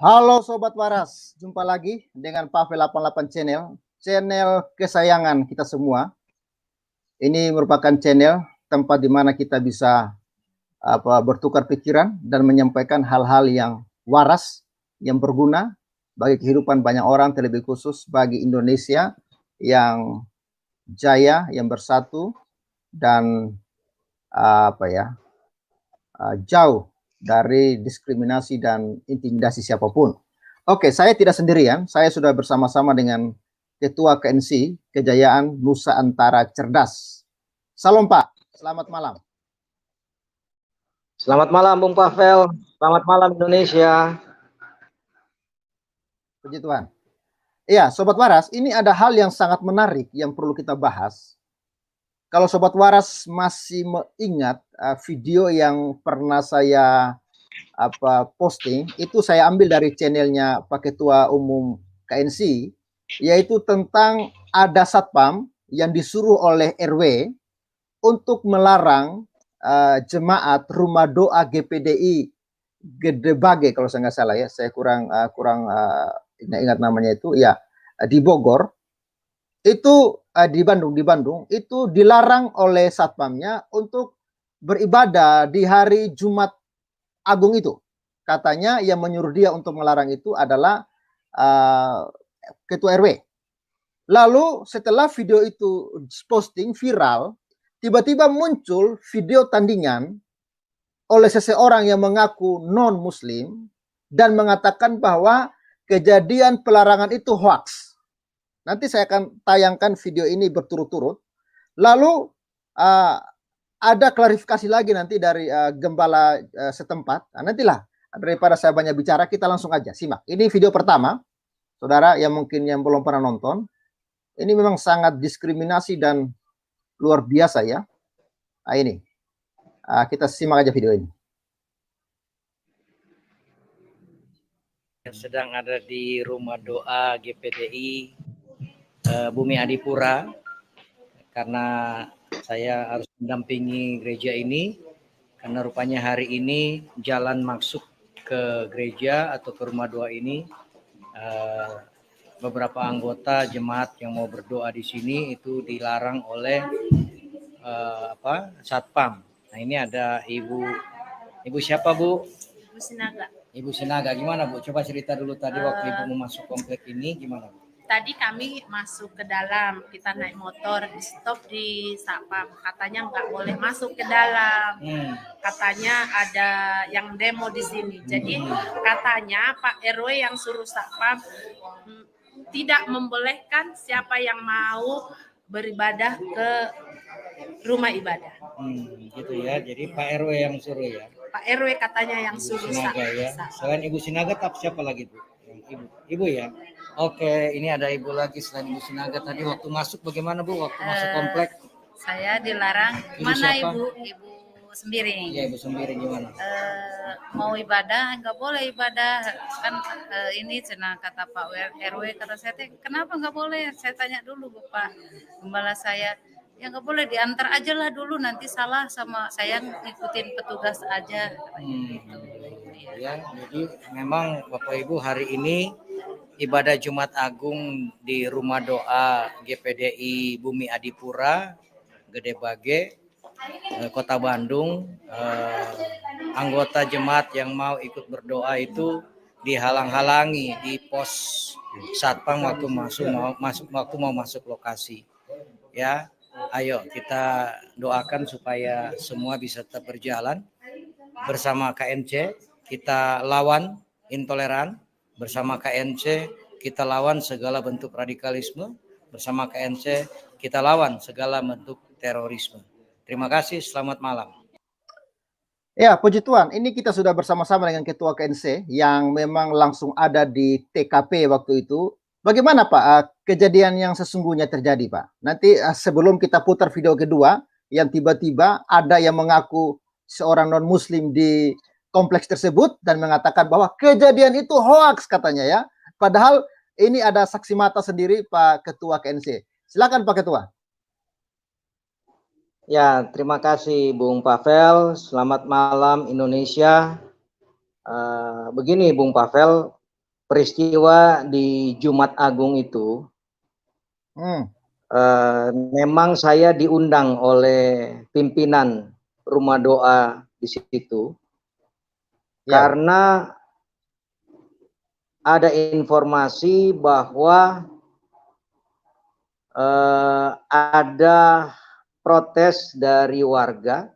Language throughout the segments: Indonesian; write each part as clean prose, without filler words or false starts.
Halo Sobat Waras, jumpa lagi dengan Pavel 88 Channel, channel kesayangan kita semua. Ini merupakan channel tempat di mana kita bisa bertukar pikiran dan menyampaikan hal-hal yang waras, yang berguna bagi kehidupan banyak orang, terlebih khusus bagi Indonesia yang jaya, yang bersatu dan jauh dari diskriminasi dan intimidasi siapapun. Oke, saya tidak sendirian. Saya sudah bersama-sama dengan Ketua KNC Kejayaan Nusantara Cerdas. Salam Pak, selamat malam. Selamat malam Bung Pavel, selamat malam Indonesia. Puji Tuhan. Iya, Sobat Waras, ini ada hal yang sangat menarik yang perlu kita bahas. Kalau Sobat Waras masih mengingat video yang pernah saya posting, itu saya ambil dari channelnya Pak Ketua Umum KNC, yaitu tentang ada satpam yang disuruh oleh RW untuk melarang jemaat rumah doa GPDI Gede Bage, kalau saya nggak salah ya, saya kurang ingat namanya itu ya, di Bogor itu, di Bandung itu dilarang oleh satpamnya untuk beribadah di hari Jumat Agung itu. Katanya yang menyuruh dia untuk melarang itu adalah ketua RW. Lalu setelah video itu posting viral, tiba-tiba muncul video tandingan oleh seseorang yang mengaku non-muslim dan mengatakan bahwa kejadian pelarangan itu hoax. Nanti saya akan tayangkan video ini berturut-turut. Lalu ada klarifikasi lagi nanti dari gembala setempat. Nah, nantilah, daripada saya banyak bicara, kita langsung aja simak. Ini video pertama, saudara yang mungkin yang belum pernah nonton. Ini memang sangat diskriminasi dan luar biasa ya. Nah, ini kita simak aja video ini. Yang sedang ada di rumah doa GPDI Bumi Adipura, karena saya harus mendampingi gereja ini karena rupanya hari ini jalan masuk ke gereja atau ke rumah doa ini beberapa anggota jemaat yang mau berdoa di sini itu dilarang oleh satpam. Nah, ini ada ibu siapa Bu? Ibu Sinaga. Ibu Sinaga, gimana Bu? Coba cerita dulu tadi waktu Ibu mau masuk komplek ini gimana Bu? Tadi kami masuk ke dalam, kita naik motor, di stop di satpam. Katanya nggak boleh masuk ke dalam. Katanya ada yang demo di sini. Jadi katanya Pak RW yang suruh satpam tidak membolehkan siapa yang mau beribadah ke rumah ibadah. Gitu ya. Jadi Pak RW yang suruh ya. Pak RW katanya yang Ibu suruh Sinaga ya. Selain Ibu Sinaga, siapa lagi Bu? Ibu ya. Oke, ini ada ibu lagi selain Ibu Sinaga. Tadi waktu masuk bagaimana Bu? Waktu masuk komplek? Saya dilarang. Ibu Mana siapa? Ibu Sembiring. Iya, Ibu Sembiring gimana? Mau ibadah nggak boleh ibadah kan, ini cina kata Pak RW, kata saya kenapa nggak boleh? Saya tanya dulu Bapak gembala saya, ya nggak boleh, diantar aja lah dulu, nanti salah sama saya ngikutin petugas aja. Gitu. Ya, jadi memang Bapak Ibu hari ini ibadah Jumat Agung di Rumah Doa GPDI Bumi Adipura, Gede Bage, Kota Bandung. Anggota jemaat yang mau ikut berdoa itu dihalang-halangi di pos satpam waktu mau masuk lokasi. Ya, ayo kita doakan supaya semua bisa tetap berjalan. Bersama KNC kita lawan intoleran, bersama KNC kita lawan segala bentuk radikalisme, bersama KNC kita lawan segala bentuk terorisme. Terima kasih, selamat malam. Ya, puji Tuhan, ini kita sudah bersama-sama dengan Ketua KNC yang memang langsung ada di TKP waktu itu. Bagaimana Pak kejadian yang sesungguhnya terjadi Pak? Nanti sebelum kita putar video kedua yang tiba-tiba ada yang mengaku seorang non-muslim di kompleks tersebut dan mengatakan bahwa kejadian itu hoax katanya ya. Padahal ini ada saksi mata sendiri Pak Ketua KNC. Silakan Pak Ketua. Ya, terima kasih Bung Pavel. Selamat malam Indonesia. Begini Bung Pavel, peristiwa di Jumat Agung itu, memang saya diundang oleh pimpinan rumah doa di situ, karena ada informasi bahwa ada protes dari warga,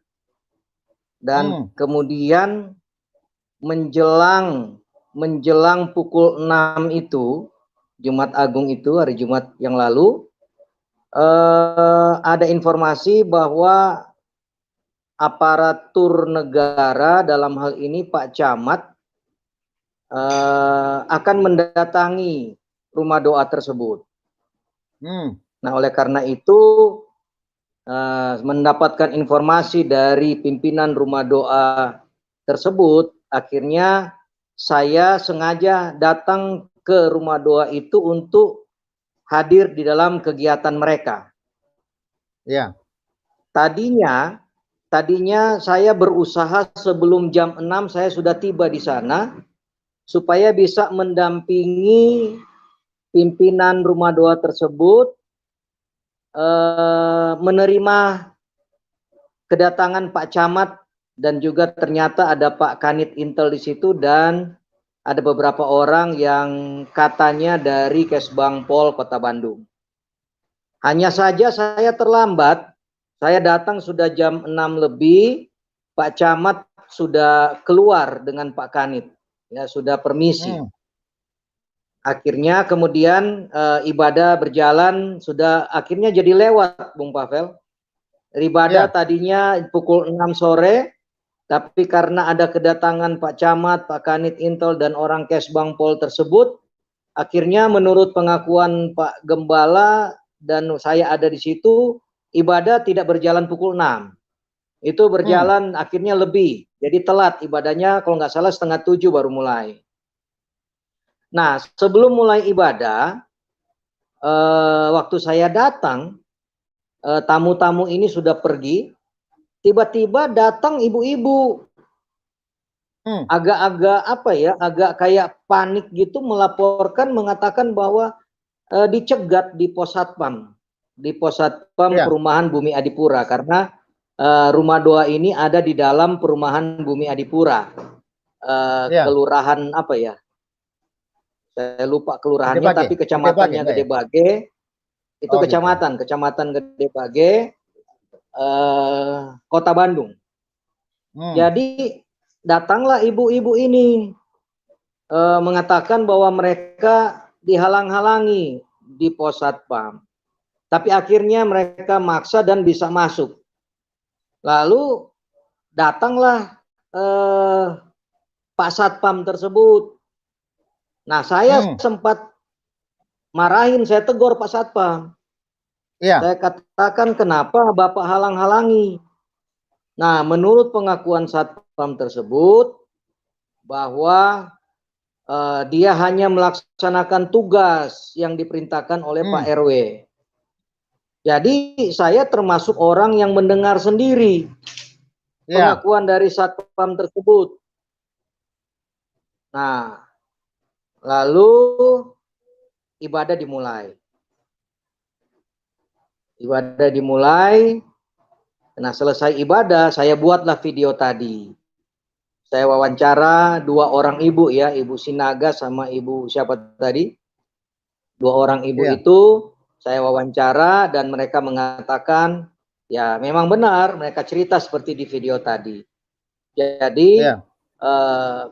dan kemudian menjelang pukul 6 itu, Jumat Agung itu, hari Jumat yang lalu, ada informasi bahwa aparatur negara, dalam hal ini Pak Camat, akan mendatangi rumah doa tersebut. Nah, oleh karena itu, mendapatkan informasi dari pimpinan rumah doa tersebut, akhirnya saya sengaja datang ke rumah doa itu untuk hadir di dalam kegiatan mereka. Tadinya saya berusaha sebelum jam 6 saya sudah tiba di sana, supaya bisa mendampingi pimpinan rumah doa tersebut menerima kedatangan Pak Camat, dan juga ternyata ada Pak Kanit Intel di situ, dan ada beberapa orang yang katanya dari Kesbangpol Kota Bandung. Hanya saja saya terlambat, saya datang sudah jam 6 lebih, Pak Camat sudah keluar dengan Pak Kanit, ya sudah permisi. Akhirnya kemudian ibadah berjalan, sudah akhirnya jadi lewat, Bung Pavel. Ibadah tadinya pukul 6 sore, tapi karena ada kedatangan Pak Camat, Pak Kanit Intel, dan orang Kesbangpol tersebut, akhirnya menurut pengakuan Pak Gembala dan saya ada di situ, ibadah tidak berjalan pukul 6. Itu berjalan akhirnya lebih, jadi telat ibadahnya, kalau nggak salah 6:30 baru mulai. Nah, sebelum mulai ibadah, waktu saya datang, tamu-tamu ini sudah pergi, tiba-tiba datang ibu-ibu, agak-agak apa ya, agak kayak panik gitu, melaporkan, mengatakan bahwa dicegat di pos satpam, perumahan Bumi Adipura, karena rumah doa ini ada di dalam perumahan Bumi Adipura, kelurahan apa ya? Saya lupa kelurahannya, tapi kecamatannya Gede Bage, itu kecamatan Gede Bage, Kota Bandung. Jadi datanglah ibu-ibu ini mengatakan bahwa mereka dihalang-halangi di pos satpam, tapi akhirnya mereka maksa dan bisa masuk. Lalu datanglah Pak Satpam tersebut. Nah, saya sempat marahin, saya tegur Pak Satpam. Saya katakan, kenapa Bapak halang-halangi? Nah, menurut pengakuan Satpam tersebut, bahwa dia hanya melaksanakan tugas yang diperintahkan oleh Pak RW. Jadi saya termasuk orang yang mendengar sendiri pengakuan dari Satpam tersebut. Nah, lalu ibadah dimulai. Nah, selesai ibadah, saya buatlah video tadi. Saya wawancara 2 orang ibu ya, Ibu Sinaga sama Ibu siapa tadi? 2 orang ibu itu saya wawancara, dan mereka mengatakan, ya memang benar, mereka cerita seperti di video tadi. Jadi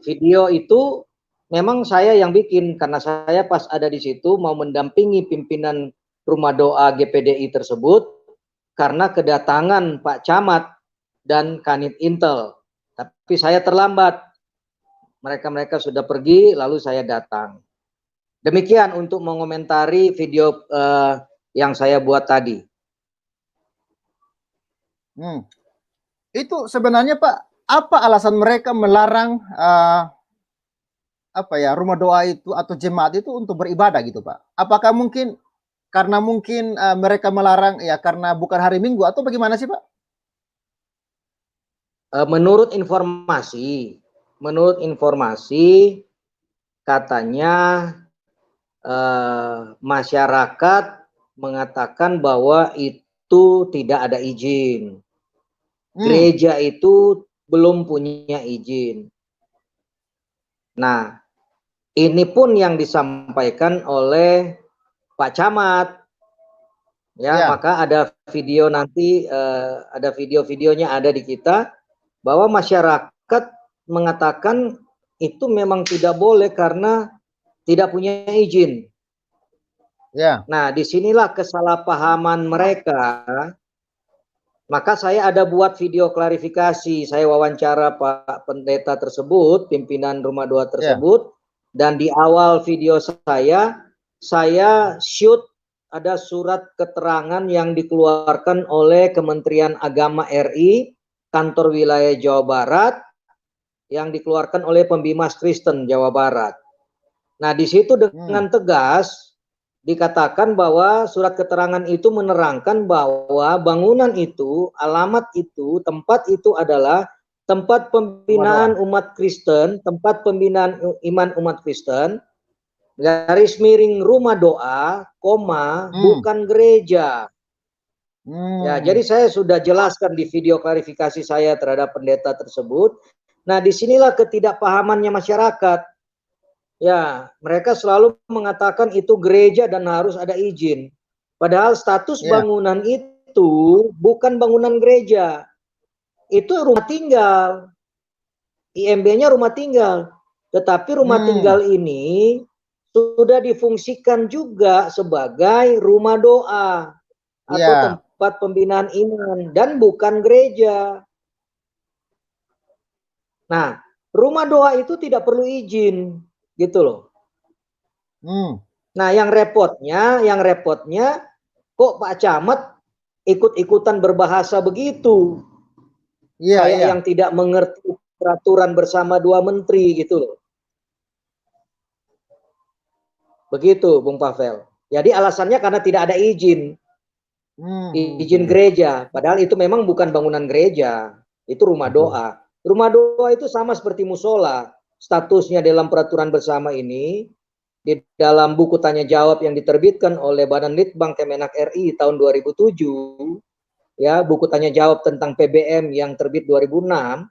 video itu memang saya yang bikin, karena saya pas ada di situ mau mendampingi pimpinan rumah doa GPDI tersebut, karena kedatangan Pak Camat dan Kanit Intel. Tapi saya terlambat, mereka sudah pergi, lalu saya datang. Demikian untuk mengomentari video yang saya buat tadi. Itu sebenarnya Pak, apa alasan mereka melarang rumah doa itu atau jemaat itu untuk beribadah gitu Pak? Apakah mungkin karena mereka melarang ya karena bukan hari Minggu, atau bagaimana sih Pak? Menurut informasi katanya masyarakat mengatakan bahwa itu tidak ada izin. Gereja itu belum punya izin. Nah, ini pun yang disampaikan oleh Pak Camat. Ya, maka ada video nanti, ada video-videonya ada di kita, bahwa masyarakat mengatakan itu memang tidak boleh karena tidak punya izin. Nah, disinilah kesalahpahaman mereka. Maka saya ada buat video klarifikasi. Saya wawancara Pak Pendeta tersebut, pimpinan Rumah Doa tersebut, dan di awal video saya shoot ada surat keterangan yang dikeluarkan oleh Kementerian Agama RI, Kantor Wilayah Jawa Barat, yang dikeluarkan oleh Pembimas Kristen Jawa Barat. Nah, di situ dengan tegas dikatakan bahwa surat keterangan itu menerangkan bahwa bangunan itu, alamat itu, tempat itu adalah tempat pembinaan umat Kristen, tempat pembinaan iman umat Kristen, garis miring rumah doa, bukan gereja. Ya, jadi saya sudah jelaskan di video klarifikasi saya terhadap pendeta tersebut. Nah, disinilah ketidakpahamannya masyarakat. Ya, mereka selalu mengatakan itu gereja dan harus ada izin. Padahal status bangunan itu bukan bangunan gereja. Itu rumah tinggal. IMB-nya rumah tinggal. Tetapi rumah tinggal ini sudah difungsikan juga sebagai rumah doa atau tempat pembinaan iman dan bukan gereja. Nah, rumah doa itu tidak perlu izin. Gitu loh. Nah, yang repotnya kok Pak Camat ikut-ikutan berbahasa begitu. Kayak yang tidak mengerti peraturan bersama dua menteri gitu loh. Begitu, Bung Pavel. Jadi alasannya karena tidak ada izin. Izin gereja. Padahal itu memang bukan bangunan gereja. Itu rumah doa. Rumah doa itu sama seperti musola. Statusnya dalam peraturan bersama ini, di dalam buku tanya jawab yang diterbitkan oleh Badan Litbang Kemenak RI tahun 2007, ya, buku tanya jawab tentang PBM yang terbit 2006,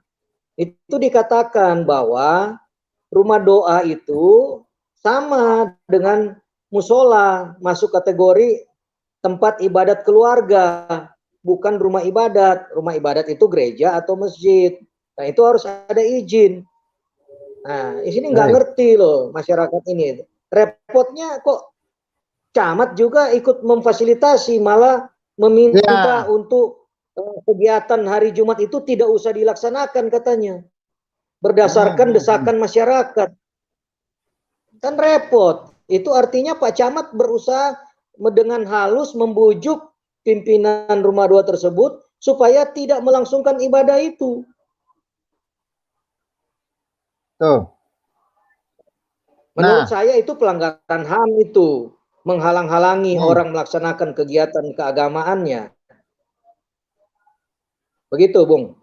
itu dikatakan bahwa rumah doa itu sama dengan musola, masuk kategori tempat ibadat keluarga, bukan rumah ibadat. Rumah ibadat itu gereja atau masjid. Nah, itu harus ada izin. Nah, di sini nggak ngerti loh masyarakat ini. Repotnya kok camat juga ikut memfasilitasi, malah meminta untuk kegiatan hari Jumat itu tidak usah dilaksanakan katanya. Berdasarkan desakan masyarakat. Kan repot. Itu artinya Pak Camat berusaha dengan halus membujuk pimpinan rumah doa tersebut supaya tidak melangsungkan ibadah itu. Menurut saya itu pelanggaran HAM itu, menghalang-halangi orang melaksanakan kegiatan keagamaannya. Begitu, Bung.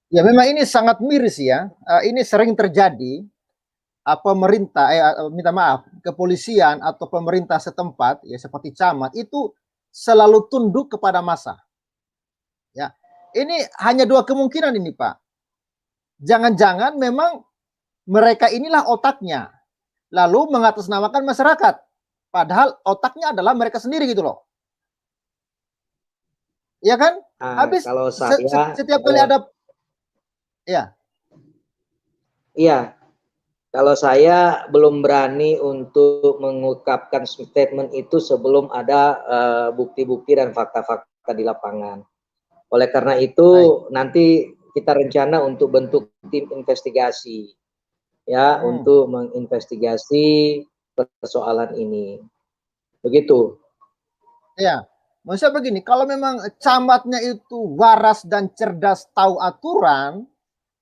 Ya, memang ini sangat miris ya. Ini sering terjadi. Pemerintah, minta maaf, kepolisian atau pemerintah setempat, ya seperti camat itu selalu tunduk kepada massa. Ya, ini hanya dua kemungkinan ini, Pak. Jangan-jangan memang mereka inilah otaknya, lalu mengatasnamakan masyarakat, padahal otaknya adalah mereka sendiri gitu loh. Ya kan? Habis kalau saya, setiap kali ada, Iya. Kalau saya belum berani untuk mengungkapkan statement itu sebelum ada bukti-bukti dan fakta-fakta di lapangan. Oleh karena itu, nanti kita rencana untuk bentuk tim investigasi. Ya, untuk menginvestigasi persoalan ini. Begitu. Ya, maksudnya begini, kalau memang camatnya itu waras dan cerdas tahu aturan,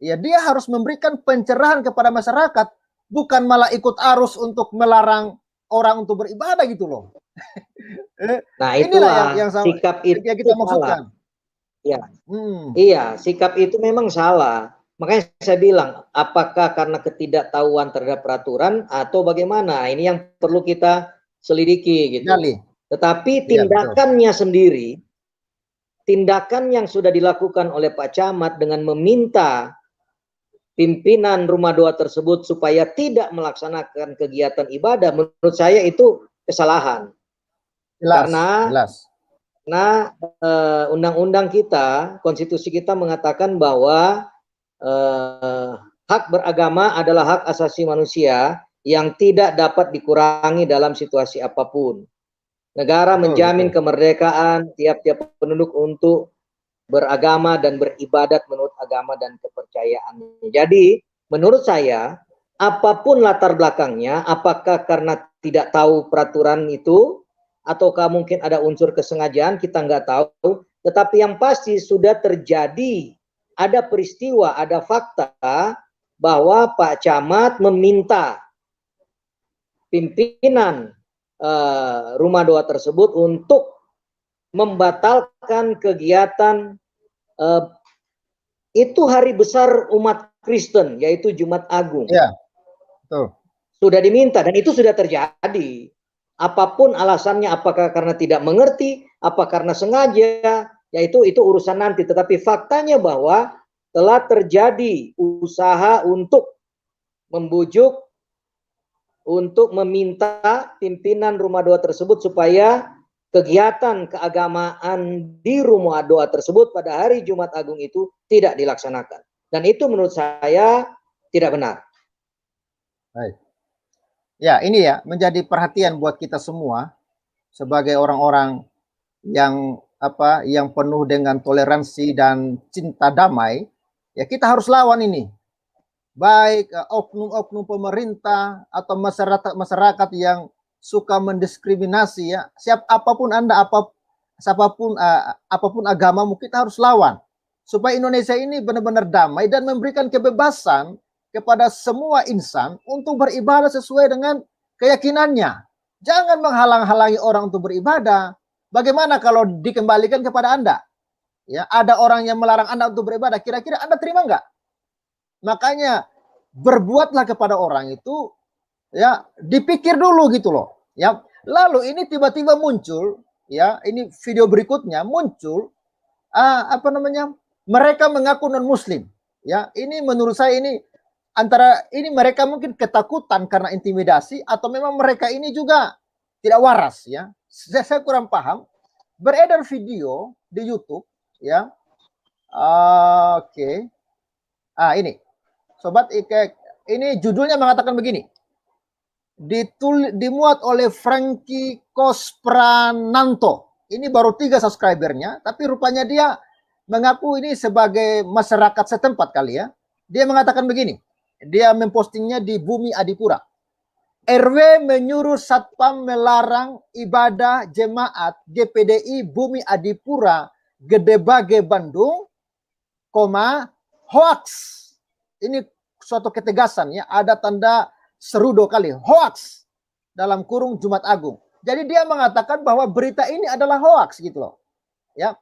ya dia harus memberikan pencerahan kepada masyarakat, bukan malah ikut arus untuk melarang orang untuk beribadah gitu loh. Nah, itulah yang sikap itu yang kita maksudkan. Iya. Iya, sikap itu memang salah. Makanya saya bilang, apakah karena ketidaktahuan terhadap peraturan atau bagaimana? Ini yang perlu kita selidiki gitu. Tetapi tindakannya sendiri, tindakan yang sudah dilakukan oleh Pak Camat dengan meminta pimpinan rumah doa tersebut supaya tidak melaksanakan kegiatan ibadah, menurut saya itu kesalahan. Karena undang-undang kita, konstitusi kita mengatakan bahwa hak beragama adalah hak asasi manusia yang tidak dapat dikurangi dalam situasi apapun. Negara menjamin kemerdekaan tiap-tiap penduduk untuk beragama dan beribadat menurut agama dan kepercayaannya. Jadi, menurut saya, apapun latar belakangnya, apakah karena tidak tahu peraturan itu, ataukah mungkin ada unsur kesengajaan, kita nggak tahu. Tetapi yang pasti sudah terjadi, ada peristiwa, ada fakta bahwa Pak Camat meminta pimpinan rumah doa tersebut untuk membatalkan kegiatan itu hari besar umat Kristen, yaitu Jumat Agung. Ya, betul. Sudah diminta dan itu sudah terjadi. Apapun alasannya, apakah karena tidak mengerti, apa karena sengaja, yaitu itu urusan nanti. Tetapi faktanya bahwa telah terjadi usaha untuk membujuk, untuk meminta pimpinan rumah doa tersebut supaya kegiatan keagamaan di rumah doa tersebut pada hari Jumat Agung itu tidak dilaksanakan. Dan itu menurut saya tidak benar. Baik. Ya, ini ya menjadi perhatian buat kita semua sebagai orang-orang yang yang penuh dengan toleransi dan cinta damai. Ya, kita harus lawan ini. Baik oknum-oknum pemerintah atau masyarakat yang suka mendiskriminasi, ya. Apapun Anda, apapun agamamu, kita harus lawan supaya Indonesia ini benar-benar damai dan memberikan kebebasan kepada semua insan untuk beribadah sesuai dengan keyakinannya. Jangan menghalang-halangi orang untuk beribadah. Bagaimana kalau dikembalikan kepada Anda? Ya, ada orang yang melarang Anda untuk beribadah, kira-kira Anda terima nggak? Makanya berbuatlah kepada orang itu, ya, dipikir dulu gitu loh, ya. Lalu ini tiba-tiba muncul, ya, ini video berikutnya muncul mereka mengaku non muslim, ya. Ini menurut saya ini antara ini mereka mungkin ketakutan karena intimidasi atau memang mereka ini juga tidak waras, ya. Saya kurang paham. Beredar video di YouTube, ya. Oke. Ini sobat, ini judulnya mengatakan begini. Dimuat oleh Franky Kosprananto. Ini baru 3 subscribernya, tapi rupanya dia mengaku ini sebagai masyarakat setempat kali, ya. Dia mengatakan begini. Dia mempostingnya di Bumi Adipura. RW menyuruh Satpam melarang ibadah jemaat GPDI Bumi Adipura Gedebage Bandung, hoax. Ini suatu ketegasan, ya, ada tanda seru 2 kali, hoax dalam kurung Jumat Agung. Jadi dia mengatakan bahwa berita ini adalah hoax gitu loh, ya.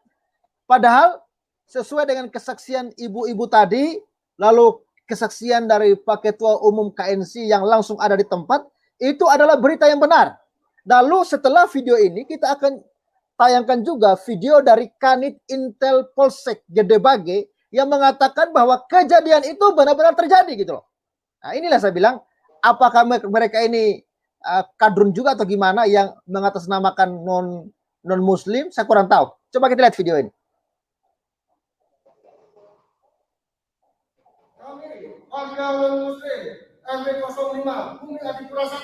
Padahal sesuai dengan kesaksian ibu-ibu tadi, lalu kesaksian dari Pak Ketua Umum KNC yang langsung ada di tempat, itu adalah berita yang benar. Lalu setelah video ini kita akan tayangkan juga video dari Kanit Intel Polsek Gedebage yang mengatakan bahwa kejadian itu benar-benar terjadi gitu loh. Nah, inilah saya bilang, apakah mereka ini kadrun juga atau gimana yang mengatasnamakan non muslim, saya kurang tahu. Coba kita lihat video ini. Kami warga non muslim RW 05 Bumi Adipura 1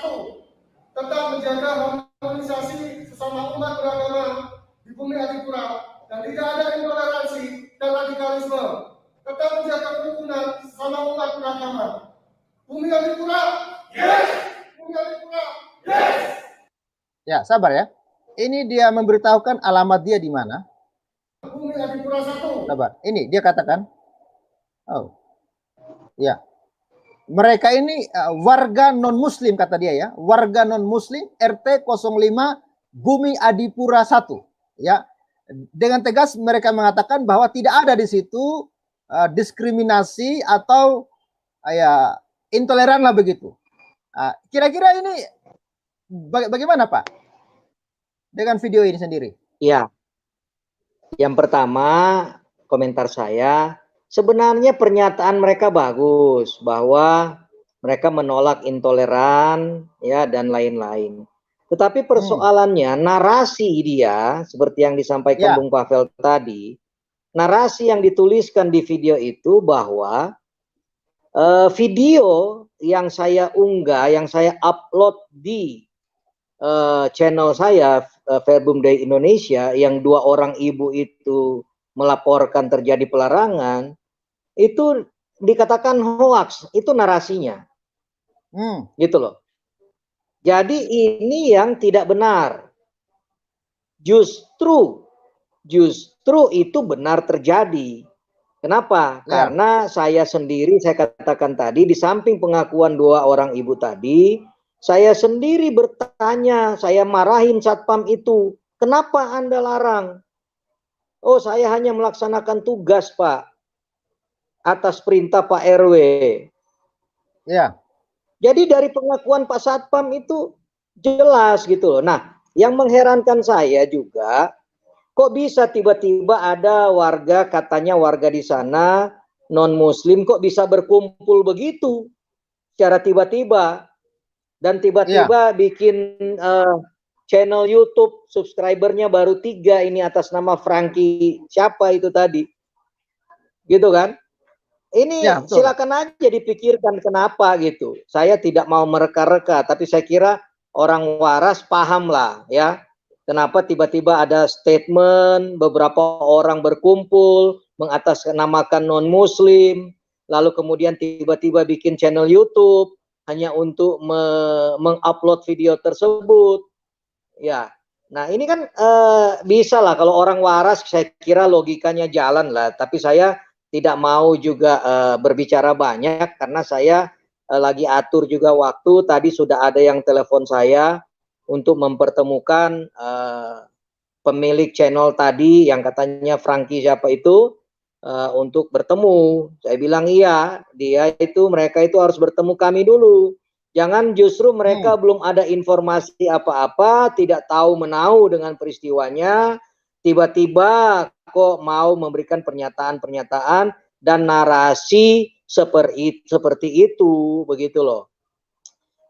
tetap menjaga harmonisasi sesama umat beragama di Bumi Adipura dan tidak ada intoleransi dan radikalisme. Tetap menjaga kerukunan sesama umat beragama. Bumi Adipura, yes! Bumi Adipura, yes! Ya, sabar ya. Ini dia memberitahukan alamat dia di mana. Bumi Adipura 1. Sabar. Ini dia katakan. Oh. Ya. Mereka ini warga non-muslim kata dia, ya. Warga non-muslim RT 05 Bumi Adipura 1. Ya. Dengan tegas mereka mengatakan bahwa tidak ada di situ diskriminasi atau ya intoleran lah begitu. Kira-kira ini bagaimana Pak dengan video ini sendiri? Ya, yang pertama komentar saya, sebenarnya pernyataan mereka bagus bahwa mereka menolak intoleran ya dan lain-lain. Tetapi persoalannya narasi dia seperti yang disampaikan Bung Pavel tadi, narasi yang dituliskan di video itu bahwa video yang saya unggah, yang saya upload di channel saya Verbum Day Indonesia, yang 2 orang ibu itu melaporkan terjadi pelarangan, itu dikatakan hoax, itu narasinya. Gitu loh. Jadi ini yang tidak benar. Justru itu benar terjadi. Kenapa? Karena saya sendiri, saya katakan tadi, di samping pengakuan 2 orang ibu tadi, saya sendiri bertanya, saya marahin satpam itu, kenapa Anda larang? Oh, saya hanya melaksanakan tugas, Pak, atas perintah Pak RW. Ya. Jadi dari pengakuan Pak Satpam itu jelas gitu loh. Nah, yang mengherankan saya juga, kok bisa tiba-tiba ada warga, katanya warga di sana non-muslim, kok bisa berkumpul begitu secara tiba-tiba, dan tiba-tiba bikin channel YouTube, subscribernya baru 3 ini atas nama Franky siapa itu tadi, gitu kan? Ini silakan aja dipikirkan kenapa gitu. Saya tidak mau mereka-reka, tapi saya kira orang waras paham lah ya. Kenapa tiba-tiba ada statement beberapa orang berkumpul mengatasnamakan non-muslim, lalu kemudian tiba-tiba bikin channel YouTube hanya untuk mengupload video tersebut. Ya, nah ini kan bisa lah kalau orang waras, saya kira logikanya jalan lah. Tapi saya tidak mau juga berbicara banyak karena saya lagi atur juga waktu. Tadi sudah ada yang telepon saya untuk mempertemukan pemilik channel tadi yang katanya Franky siapa itu untuk bertemu. Saya bilang iya, mereka itu harus bertemu kami dulu. Jangan justru mereka belum ada informasi apa-apa, tidak tahu menahu dengan peristiwanya, tiba-tiba kok mau memberikan pernyataan-pernyataan dan narasi seperti itu, begitu loh.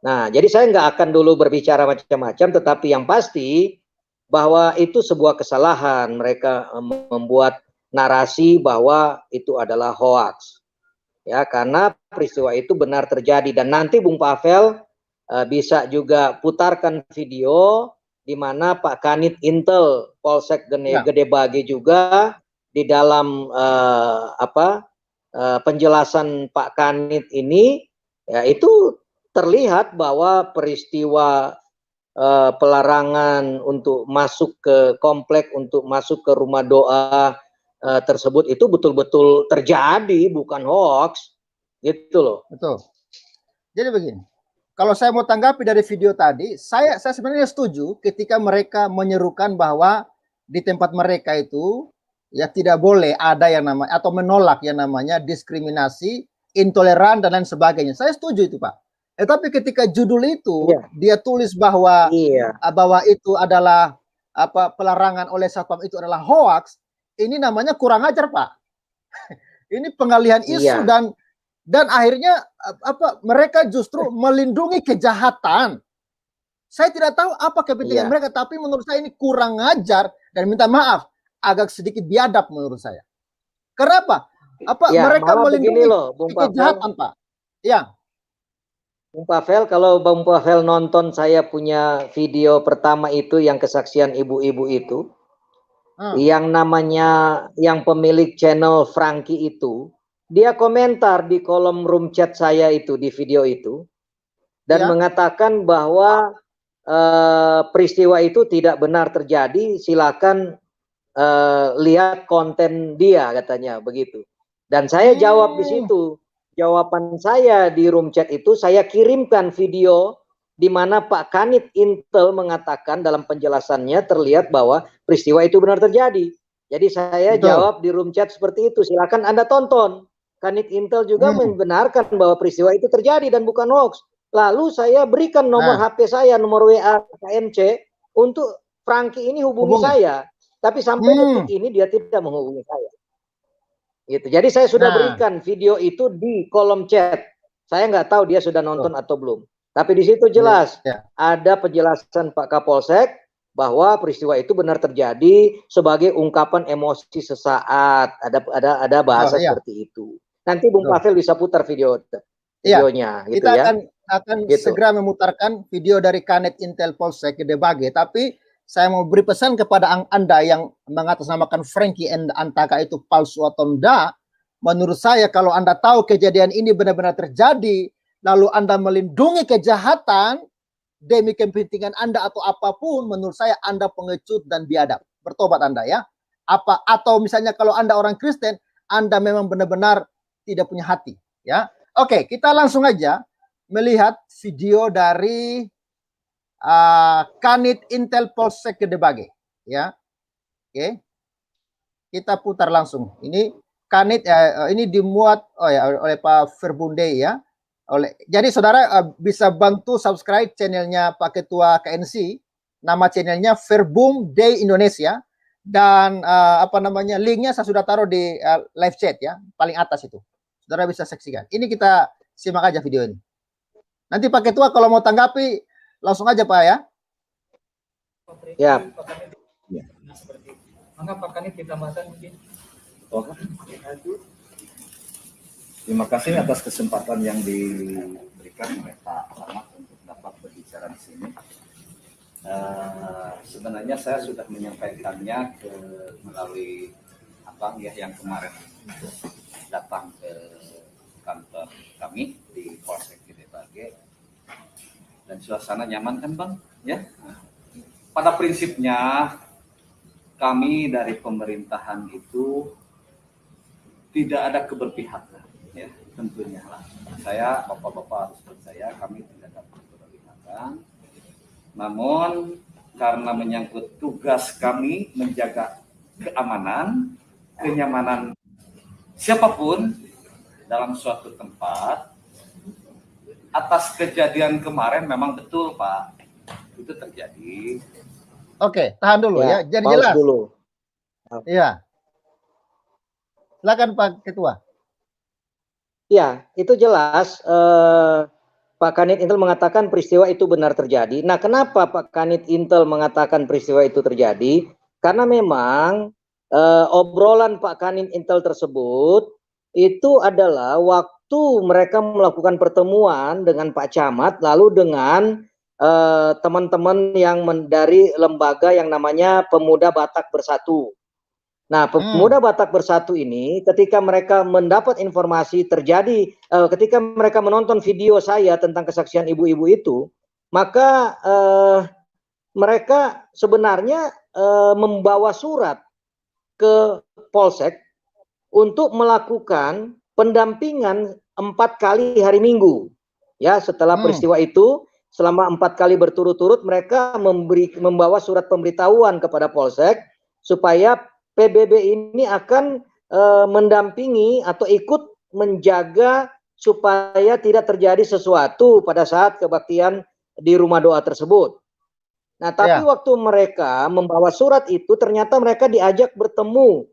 Nah, jadi saya nggak akan dulu berbicara macam-macam, tetapi yang pasti bahwa itu sebuah kesalahan mereka membuat narasi bahwa itu adalah hoax. Ya, karena peristiwa itu benar terjadi, dan nanti Bung Pavel bisa juga putarkan video di mana Pak Kanit Intel Polsek Gede Bage juga di dalam penjelasan Pak Kanit ini ya, itu terlihat bahwa peristiwa pelarangan untuk masuk ke komplek, untuk masuk ke rumah doa tersebut itu betul-betul terjadi, bukan hoax, gitu loh. Betul. Jadi begini, kalau saya mau tanggapi dari video tadi, saya sebenarnya setuju ketika mereka menyerukan bahwa di tempat mereka itu ya tidak boleh ada yang namanya atau menolak yang namanya diskriminasi, intoleran dan lain sebagainya. Saya setuju itu, Pak. Tapi ketika judul itu dia tulis bahwa bahwa itu adalah pelarangan oleh satpam itu adalah hoax, ini namanya kurang ajar, Pak. Ini pengalihan isu dan akhirnya mereka justru melindungi kejahatan. Saya tidak tahu apa kepentingan mereka, tapi menurut saya ini kurang ajar dan minta maaf, agak sedikit biadab menurut saya. Kenapa? Mereka melindungi kejahatan, Pak. Ya. Bung Pavel, kalau Bung Pavel nonton saya punya video pertama itu yang kesaksian ibu-ibu itu, yang namanya, yang pemilik channel Franky itu, dia komentar di kolom room chat saya itu di video itu, dan mengatakan bahwa peristiwa itu tidak benar terjadi, silakan lihat konten dia, katanya begitu. Dan saya jawab di situ, jawaban saya di room chat itu saya kirimkan video di mana Pak Kanit Intel mengatakan dalam penjelasannya terlihat bahwa peristiwa itu benar terjadi. Jadi saya Betul. jawab di room chat seperti itu. Silakan Anda tonton. Kanit Intel juga membenarkan bahwa peristiwa itu terjadi dan bukan hoax. Lalu saya berikan nomor HP saya, nomor WA KNC untuk Franky ini hubungi saya. Tapi sampai detik ini dia tidak menghubungi saya. Gitu. Jadi saya sudah berikan video itu di kolom chat. Saya nggak tahu dia sudah nonton atau belum. Tapi di situ jelas ada penjelasan Pak Kapolsek bahwa peristiwa itu benar terjadi sebagai ungkapan emosi sesaat. Ada bahasa seperti itu. Nanti Bung Pavel bisa putar videonya. Gitu kita ya. akan segera memutarkan video dari Kanit Intel Polsek Gede Bage. Tapi saya mau beri pesan kepada Anda yang mengatasnamakan Franky and Antaka itu palsu atau enggak. Menurut saya kalau Anda tahu kejadian ini benar-benar terjadi, lalu Anda melindungi kejahatan demi kepentingan Anda atau apapun, menurut saya Anda pengecut dan biadab. Bertobat Anda ya. Atau misalnya kalau Anda orang Kristen, Anda memang benar-benar tidak punya hati ya. Oke, kita langsung aja melihat video dari Kanit Intel Polsek Gede Bage ya. Oke. Kita putar langsung. Ini Kanit ini dimuat oleh Pak Verbunde ya. Jadi saudara bisa bantu subscribe channelnya Pak Ketua KNC. Nama channelnya Verbum Day Indonesia. Dan linknya saya sudah taruh di live chat ya, paling atas itu. Saudara bisa saksikan. Ini kita simak aja video ini. Nanti Pak Ketua kalau mau tanggapi langsung aja Pak ya. Ya. Maka Pak Kanit ditambahkan mungkin. Terima kasih atas kesempatan yang diberikan oleh Pak Ahmad untuk dapat berbicara di sini. Sebenarnya saya sudah menyampaikannya melalui abang ya yang kemarin datang ke kantor kami di Polsek Gede Bage, dan suasana nyaman kan Bang ya. Pada prinsipnya kami dari pemerintahan itu tidak ada keberpihakan ya, tentunya lah. Saya bapak-bapak harus percaya kami tidak ada keberpihakan. Namun karena menyangkut tugas kami menjaga keamanan, kenyamanan siapapun dalam suatu tempat, atas kejadian kemarin memang betul Pak, itu terjadi. Oke, tahan dulu ya. Jadi jelas. Dulu. Iya. Silakan Pak Ketua. Ya, itu jelas. Pak Kanit Intel mengatakan peristiwa itu benar terjadi. Nah, kenapa Pak Kanit Intel mengatakan peristiwa itu terjadi? Karena memang obrolan Pak Kanit Intel tersebut itu adalah waktu mereka melakukan pertemuan dengan Pak Camat, lalu dengan teman-teman yang dari lembaga yang namanya Pemuda Batak Bersatu. Nah, Pemuda Batak Bersatu ini ketika mereka mendapat informasi terjadi, ketika mereka menonton video saya tentang kesaksian ibu-ibu itu, maka mereka sebenarnya membawa surat ke Polsek untuk melakukan pendampingan 4 kali hari Minggu. Ya, setelah peristiwa itu, selama 4 kali berturut-turut mereka membawa surat pemberitahuan kepada Polsek supaya PBB ini akan mendampingi atau ikut menjaga supaya tidak terjadi sesuatu pada saat kebaktian di rumah doa tersebut. Nah, tapi waktu mereka membawa surat itu ternyata mereka diajak bertemu.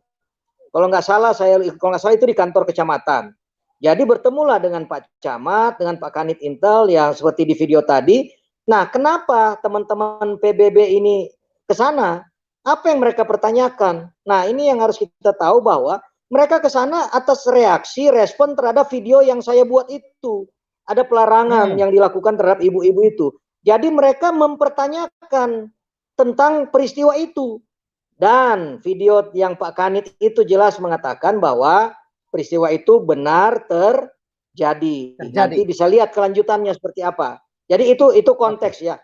Kalau nggak salah itu di kantor kecamatan. Jadi bertemulah dengan Pak Camat, dengan Pak Kanit Intel yang seperti di video tadi. Nah, kenapa teman-teman PBB ini ke sana? Apa yang mereka pertanyakan? Nah, ini yang harus kita tahu bahwa mereka ke sana atas respon terhadap video yang saya buat itu. Ada pelarangan yang dilakukan terhadap ibu-ibu itu. Jadi mereka mempertanyakan tentang peristiwa itu. Dan video yang Pak Kanit itu jelas mengatakan bahwa peristiwa itu benar terjadi. Nanti bisa lihat kelanjutannya seperti apa. Jadi itu konteks ya.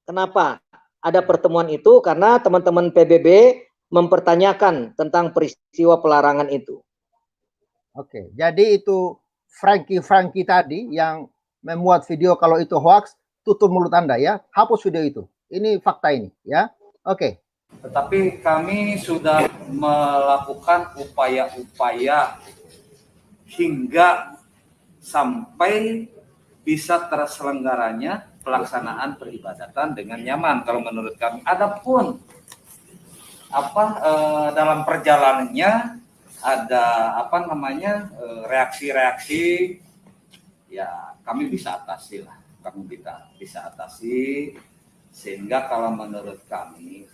Kenapa ada pertemuan itu? Karena teman-teman PBB mempertanyakan tentang peristiwa pelarangan itu. Oke, jadi itu Franky tadi yang memuat video kalau itu hoax, tutup mulut Anda ya. Hapus video itu. Ini fakta ini ya. Oke. Tetapi kami sudah melakukan upaya-upaya hingga sampai bisa terselenggaranya pelaksanaan peribadatan dengan nyaman kalau menurut kami. Adapun dalam perjalanannya ada reaksi-reaksi, ya kami bisa atasi lah, bisa atasi, sehingga kalau menurut kami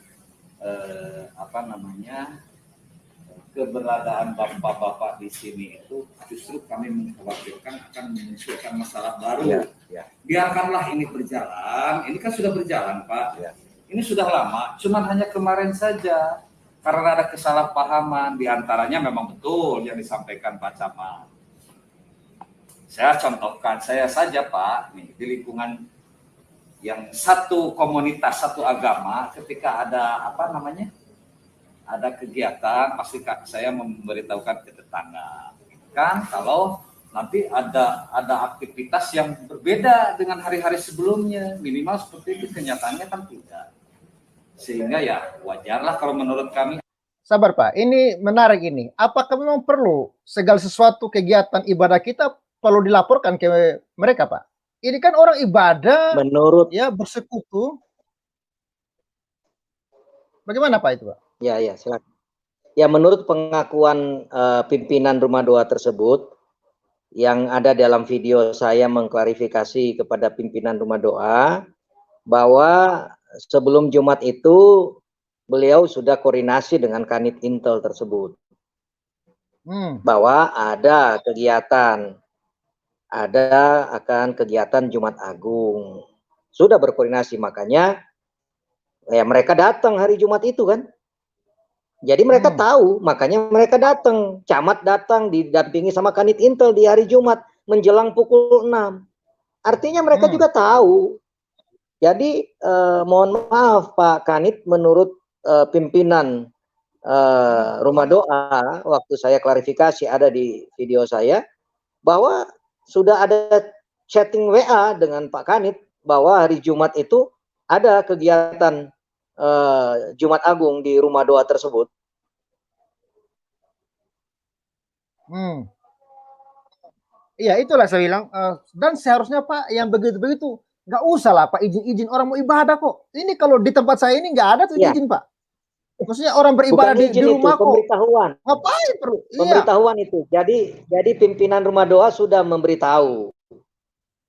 keberadaan bapak-bapak di sini itu justru kami mengkhawatirkan akan memunculkan masalah baru. Ya. Biarkanlah ini berjalan, ini kan sudah berjalan Pak. Ya. Ini sudah lama, cuman hanya kemarin saja karena ada kesalahpahaman, diantaranya memang betul yang disampaikan Pak Camat. Saya contohkan, saya saja Pak, nih di lingkungan yang satu komunitas, satu agama, ketika ada ada kegiatan, pasti saya memberitahukan ke tetangga, kan kalau nanti ada aktivitas yang berbeda dengan hari-hari sebelumnya, minimal seperti itu, kenyataannya kan tidak. Sehingga ya wajarlah kalau menurut kami. Sabar Pak, ini menarik ini. Apakah memang perlu segala sesuatu kegiatan ibadah kita perlu dilaporkan ke mereka Pak? Ini kan orang ibadah, menurut ya bersekutu. Bagaimana Pak itu Pak? Ya silakan. Ya menurut pengakuan pimpinan rumah doa tersebut yang ada dalam video saya mengklarifikasi kepada pimpinan rumah doa bahwa sebelum Jumat itu beliau sudah koordinasi dengan Kanit Intel tersebut bahwa ada akan kegiatan Jumat Agung, sudah berkoordinasi, makanya ya mereka datang hari Jumat itu kan. Jadi mereka tahu, makanya mereka datang. Camat datang didampingi sama Kanit Intel di hari Jumat menjelang pukul 6. Artinya mereka juga tahu. Jadi mohon maaf Pak Kanit, menurut pimpinan rumah doa, waktu saya klarifikasi ada di video saya, bahwa sudah ada chatting WA dengan Pak Kanit bahwa hari Jumat itu ada kegiatan Jumat Agung di rumah doa tersebut. Iya, itulah saya bilang. Dan seharusnya Pak yang begitu-begitu nggak usah lah Pak izin-izin, orang mau ibadah kok. Ini kalau di tempat saya ini nggak ada tuh izin Pak. Maksudnya orang beribadah di rumah kok. Pemberitahuan. Ngapain perlu? Pemberitahuan itu. Jadi pimpinan rumah doa sudah memberitahu.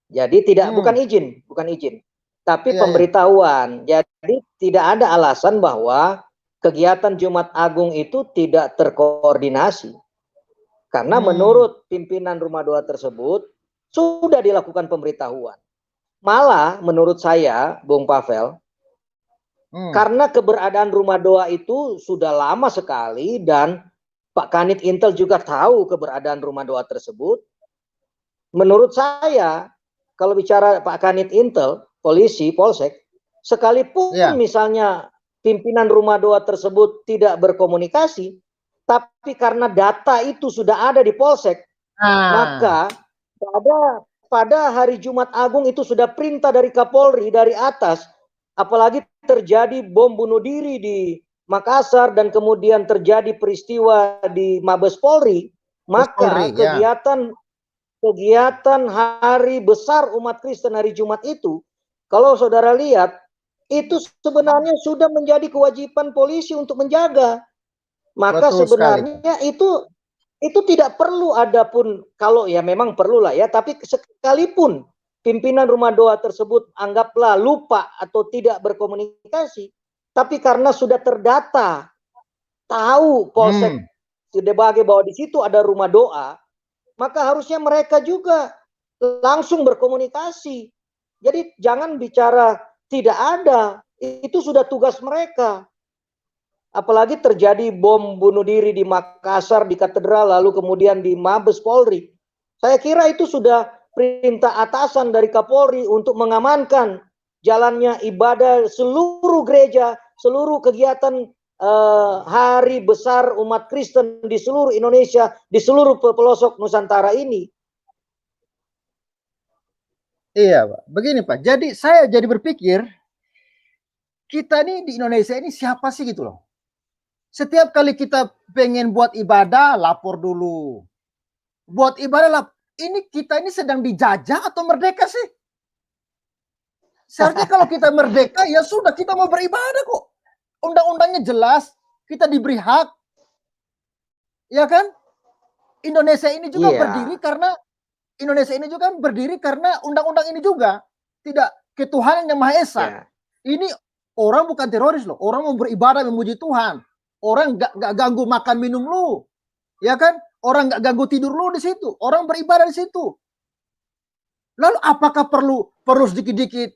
Jadi bukan izin, tapi pemberitahuan. Jadi tidak ada alasan bahwa kegiatan Jumat Agung itu tidak terkoordinasi. Karena menurut pimpinan rumah doa tersebut sudah dilakukan pemberitahuan. Malah menurut saya, Bung Pavel, karena keberadaan rumah doa itu sudah lama sekali dan Pak Kanit Intel juga tahu keberadaan rumah doa tersebut. Menurut saya, kalau bicara Pak Kanit Intel, polisi, polsek, sekalipun misalnya pimpinan rumah doa tersebut tidak berkomunikasi, tapi karena data itu sudah ada di polsek, maka pada hari Jumat Agung itu sudah perintah dari Kapolri dari atas, apalagi terjadi bom bunuh diri di Makassar dan kemudian terjadi peristiwa di Mabes Polri, maka kegiatan hari besar umat Kristen hari Jumat itu, kalau saudara lihat, itu sebenarnya sudah menjadi kewajiban polisi untuk menjaga. Maka sebenarnya itu tidak perlu ada pun, kalau ya memang perlu lah ya, tapi sekalipun pimpinan rumah doa tersebut anggaplah lupa atau tidak berkomunikasi, tapi karena sudah terdata, tahu polsek sebagai bahwa di situ ada rumah doa, maka harusnya mereka juga langsung berkomunikasi. Jadi jangan bicara tidak ada, itu sudah tugas mereka. Apalagi terjadi bom bunuh diri di Makassar, di katedral, lalu kemudian di Mabes Polri. Saya kira itu sudah perintah atasan dari Kapolri untuk mengamankan jalannya ibadah seluruh gereja, seluruh kegiatan hari besar umat Kristen di seluruh Indonesia, di seluruh pelosok Nusantara ini. Iya Pak, begini Pak, jadi saya jadi berpikir kita nih di Indonesia ini siapa sih gitu loh. Setiap kali kita pengen buat ibadah, lapor dulu. Buat ibadah, ini kita ini sedang dijajah atau merdeka sih? Seharusnya kalau kita merdeka, ya sudah kita mau beribadah kok. Undang-undangnya jelas, kita diberi hak. Ya kan? Indonesia ini juga berdiri karena undang-undang ini juga. Tidak ketuhanan yang Maha Esa. Ini orang bukan teroris loh. Orang mau beribadah memuji Tuhan. Orang gak ganggu makan minum lu. Ya kan? Orang gak ganggu tidur lu di situ. Orang beribadah di situ. Lalu apakah perlu sedikit-dikit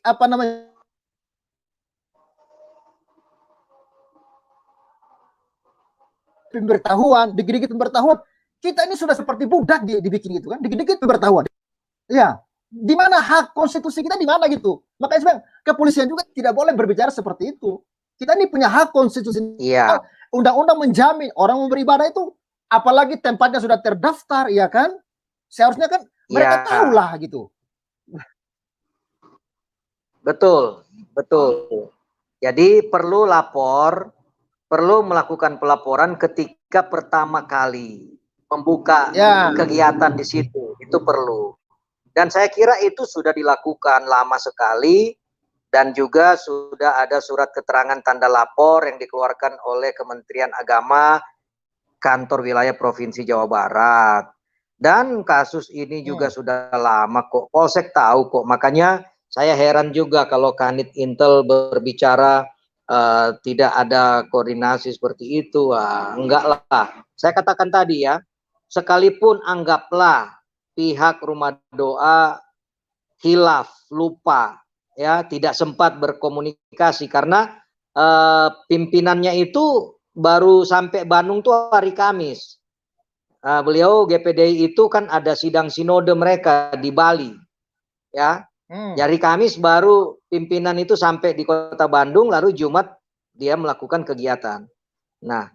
apa namanya? Pemberitahuan, dikit-dikit pemberitahuan. Kita ini sudah seperti budak dibikin gitu kan, dikit-dikit pemberitahuan. Ya, di mana hak konstitusi kita di mana gitu. Makanya sebenarnya kepolisian juga tidak boleh berbicara seperti itu. Kita ini punya hak konstitusi. Iya. Undang-undang menjamin orang mau beribadah itu, apalagi tempatnya sudah terdaftar, ya kan? Seharusnya kan mereka tahulah gitu. Betul, betul. Jadi perlu lapor, perlu melakukan pelaporan ketika pertama kali membuka kegiatan di situ, itu perlu. Dan saya kira itu sudah dilakukan lama sekali, dan juga sudah ada surat keterangan tanda lapor yang dikeluarkan oleh Kementerian Agama, Kantor Wilayah Provinsi Jawa Barat. Dan kasus ini juga sudah lama kok, Polsek tahu kok, makanya saya heran juga kalau Kanit Intel berbicara tidak ada koordinasi seperti itu. Enggak lah. Saya katakan tadi ya, sekalipun anggaplah pihak Rumah Doa hilaf, lupa, ya tidak sempat berkomunikasi karena pimpinannya itu baru sampai Bandung tuh hari Kamis. Beliau GPDI itu kan ada sidang sinode mereka di Bali, ya. Hari Kamis baru pimpinan itu sampai di kota Bandung, lalu Jumat dia melakukan kegiatan. Nah,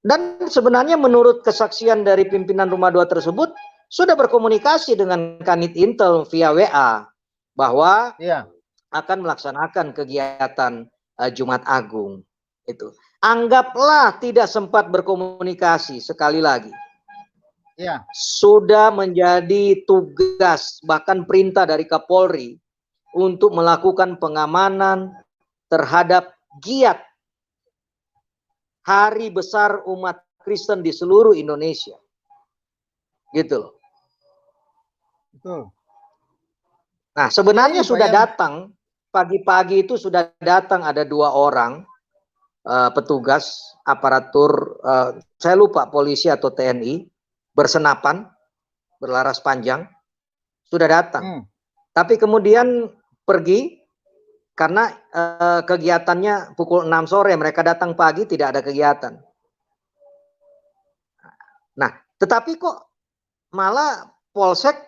dan sebenarnya menurut kesaksian dari pimpinan Rumah Doa tersebut, sudah berkomunikasi dengan Kanit Intel via WA, bahwa akan melaksanakan kegiatan Jumat Agung. Itu. Anggaplah tidak sempat berkomunikasi, sekali lagi. Sudah menjadi tugas bahkan perintah dari Kapolri untuk melakukan pengamanan terhadap giat hari besar umat Kristen di seluruh Indonesia. Gitu loh. Betul. Nah, sebenarnya sudah datang, pagi-pagi itu sudah datang ada 2 orang petugas aparatur, saya lupa polisi atau TNI, bersenapan, berlaras panjang, sudah datang. Tapi kemudian pergi karena kegiatannya pukul 6 sore, mereka datang pagi tidak ada kegiatan. Nah, tetapi kok malah Polsek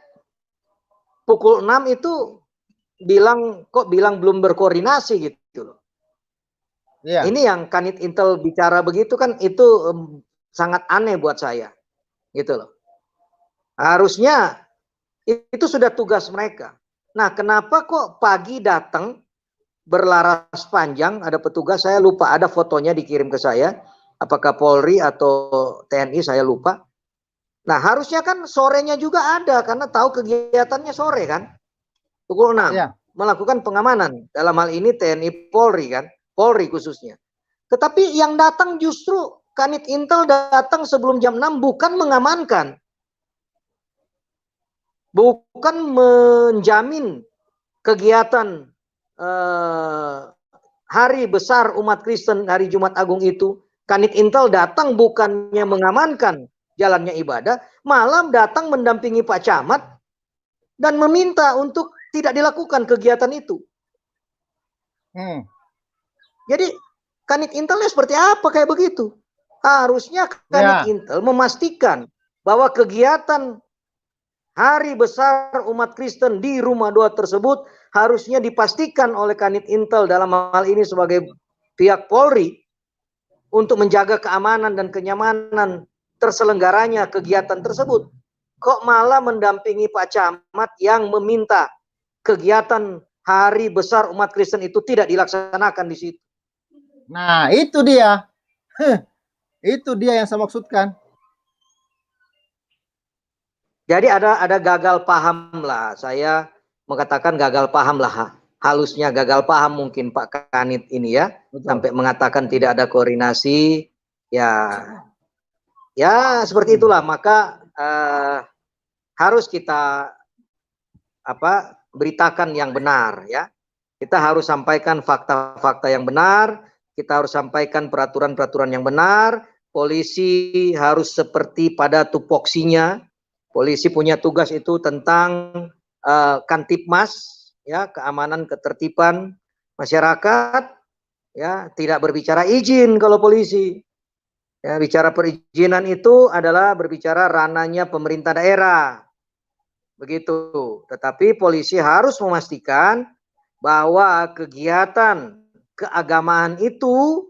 pukul 6 itu bilang belum berkoordinasi gitu loh. Ini yang Kanit Intel bicara begitu kan, itu sangat aneh buat saya. Gitu loh. Harusnya itu sudah tugas mereka. Nah, kenapa kok pagi datang berlaras panjang, ada petugas, saya lupa, ada fotonya dikirim ke saya, apakah Polri atau TNI, saya lupa. Nah, harusnya kan sorenya juga ada, karena tahu kegiatannya sore kan, pukul 6, melakukan pengamanan, dalam hal ini TNI Polri kan, Polri khususnya. Tetapi yang datang justru Kanit Intel datang sebelum jam 6, bukan mengamankan, bukan menjamin kegiatan hari besar umat Kristen hari Jumat Agung itu. Kanit Intel datang bukannya mengamankan jalannya ibadah, malah datang mendampingi Pak Camat dan meminta untuk tidak dilakukan kegiatan itu. Jadi Kanit Intelnya seperti apa kayak begitu? Harusnya Kanit Intel memastikan bahwa kegiatan hari besar umat Kristen di Rumah Doa tersebut harusnya dipastikan oleh Kanit Intel, dalam hal ini sebagai pihak Polri, untuk menjaga keamanan dan kenyamanan terselenggaranya kegiatan tersebut. Kok malah mendampingi Pak Camat yang meminta kegiatan hari besar umat Kristen itu tidak dilaksanakan di situ. Nah, itu dia. Itu dia yang saya maksudkan. Jadi ada gagal paham lah. Saya mengatakan gagal paham lah. Halusnya gagal paham mungkin Pak Kanit ini ya. Betul. Sampai mengatakan tidak ada koordinasi. Ya seperti itulah. Maka harus kita beritakan yang benar ya. Kita harus sampaikan fakta-fakta yang benar. Kita harus sampaikan peraturan-peraturan yang benar. Polisi harus seperti pada tupoksinya. Polisi punya tugas itu tentang Kantipmas, ya, keamanan ketertiban masyarakat, ya, tidak berbicara izin kalau polisi. Ya, bicara perizinan itu adalah berbicara ranahnya pemerintah daerah. Begitu. Tetapi polisi harus memastikan bahwa kegiatan keagamaan itu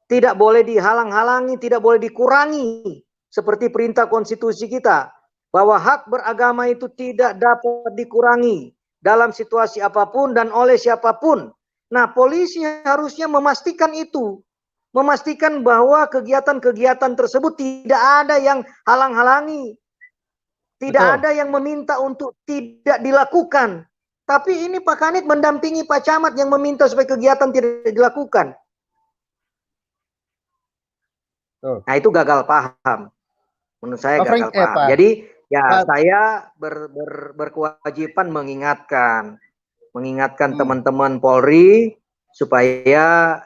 tidak boleh dihalang-halangi, tidak boleh dikurangi. Seperti perintah konstitusi kita. Bahwa hak beragama itu tidak dapat dikurangi. Dalam situasi apapun dan oleh siapapun. Nah, polisi harusnya memastikan itu. Memastikan bahwa kegiatan-kegiatan tersebut tidak ada yang halang-halangi. Tidak ada yang meminta untuk tidak dilakukan. Tapi ini Pak Kanit mendampingi Pak Camat yang meminta supaya kegiatan tidak dilakukan. Nah, itu gagal paham. Menurut saya gagal paham. Jadi ya saya berkewajiban mengingatkan teman-teman Polri supaya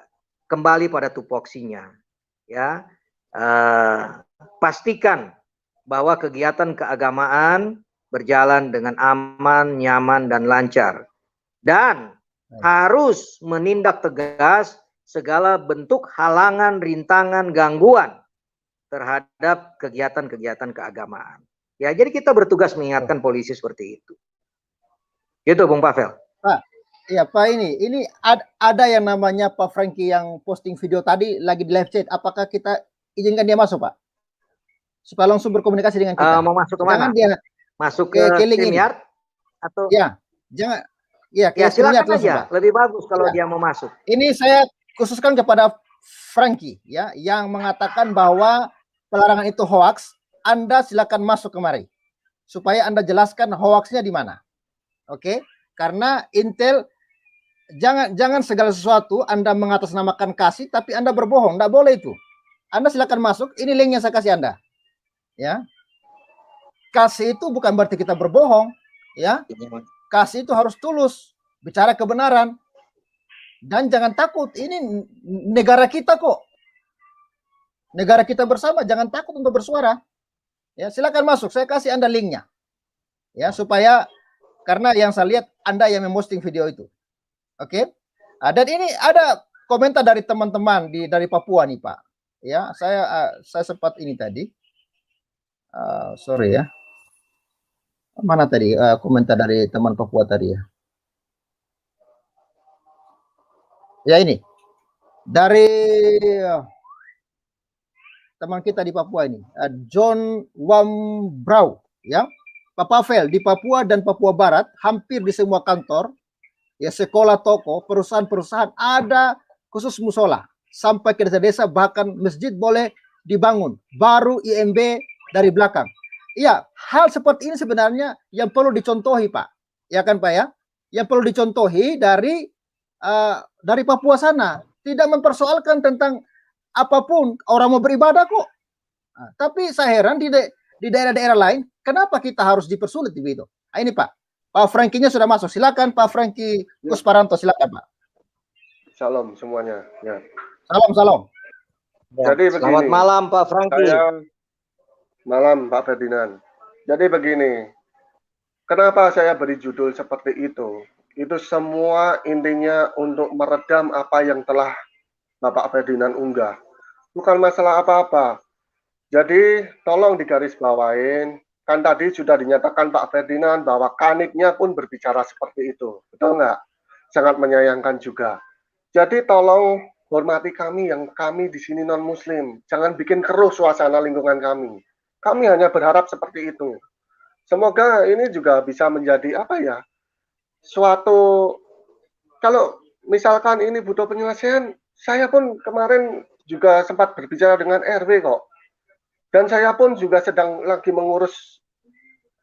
kembali pada tupoksinya. Ya, pastikan bahwa kegiatan keagamaan berjalan dengan aman, nyaman, dan lancar. Dan harus menindak tegas segala bentuk halangan, rintangan, gangguan terhadap kegiatan-kegiatan keagamaan. Ya, jadi kita bertugas mengingatkan polisi seperti itu. Gitu, Bung Pavel. Pak, ya Pak, ini ada yang namanya Pak Franky yang posting video tadi lagi di live chat. Apakah kita izinkan dia masuk, Pak? Supaya langsung berkomunikasi dengan kita. Mau masuk ke mana? Dia masuk ke StreamYard atau? Ya, jangan. Ya, silakan langsung, aja. Pak. Lebih bagus kalau dia mau masuk. Ini saya khususkan kepada Franky ya, yang mengatakan bahwa pelarangan itu hoax. Anda silakan masuk kemari supaya Anda jelaskan hoaxnya di mana. Oke? Karena Intel jangan segala sesuatu Anda mengatasnamakan kasih tapi Anda berbohong, enggak boleh itu. Anda silakan masuk, ini link yang saya kasih Anda. Ya. Kasih itu bukan berarti kita berbohong, ya. Kasih itu harus tulus, bicara kebenaran. Dan jangan takut, ini negara kita kok. Negara kita bersama, jangan takut untuk bersuara. Ya, silakan masuk, saya kasih Anda linknya. Ya, supaya karena yang saya lihat Anda yang memposting video itu. Oke? Dan ini ada komentar dari teman-teman dari Papua nih, Pak. Ya, saya sempat ini tadi. Sorry ya. Mana tadi komentar dari teman Papua tadi ya? Ya ini. Dari teman kita di Papua ini, John Wambrau, ya. Pak Pavel, di Papua dan Papua Barat, hampir di semua kantor, ya, sekolah, toko, perusahaan-perusahaan ada khusus musola. Sampai ke desa-desa, bahkan masjid boleh dibangun. Baru IMB dari belakang. Iya, hal seperti ini sebenarnya yang perlu dicontohi, Pak. Ya kan, Pak ya? Yang perlu dicontohi dari Papua sana. Tidak mempersoalkan tentang apapun, orang mau beribadah kok. Nah, tapi saya heran di daerah-daerah lain, kenapa kita harus dipersulit begitu? Nah, ini Pak Franky-nya sudah masuk. Silakan Pak Franky Kusparanto, silakan Pak. Salam semuanya. Ya. Salam. Jadi begini. Selamat malam Pak Franky. Malam Pak Ferdinand. Jadi begini, kenapa saya beri judul seperti itu? Itu semua intinya untuk meredam apa yang telah Bapak Ferdinand unggah. Bukan masalah apa-apa. Jadi tolong digarisbawain. Kan tadi sudah dinyatakan Pak Ferdinand bahwa Kanitnya pun berbicara seperti itu. Betul nggak? Sangat menyayangkan juga. Jadi tolong hormati kami yang kami di sini non-muslim. Jangan bikin keruh suasana lingkungan kami. Kami hanya berharap seperti itu. Semoga ini juga bisa menjadi apa ya? Suatu kalau misalkan ini butuh penyelesaian, saya pun kemarin juga sempat berbicara dengan RW kok. Dan saya pun juga sedang lagi mengurus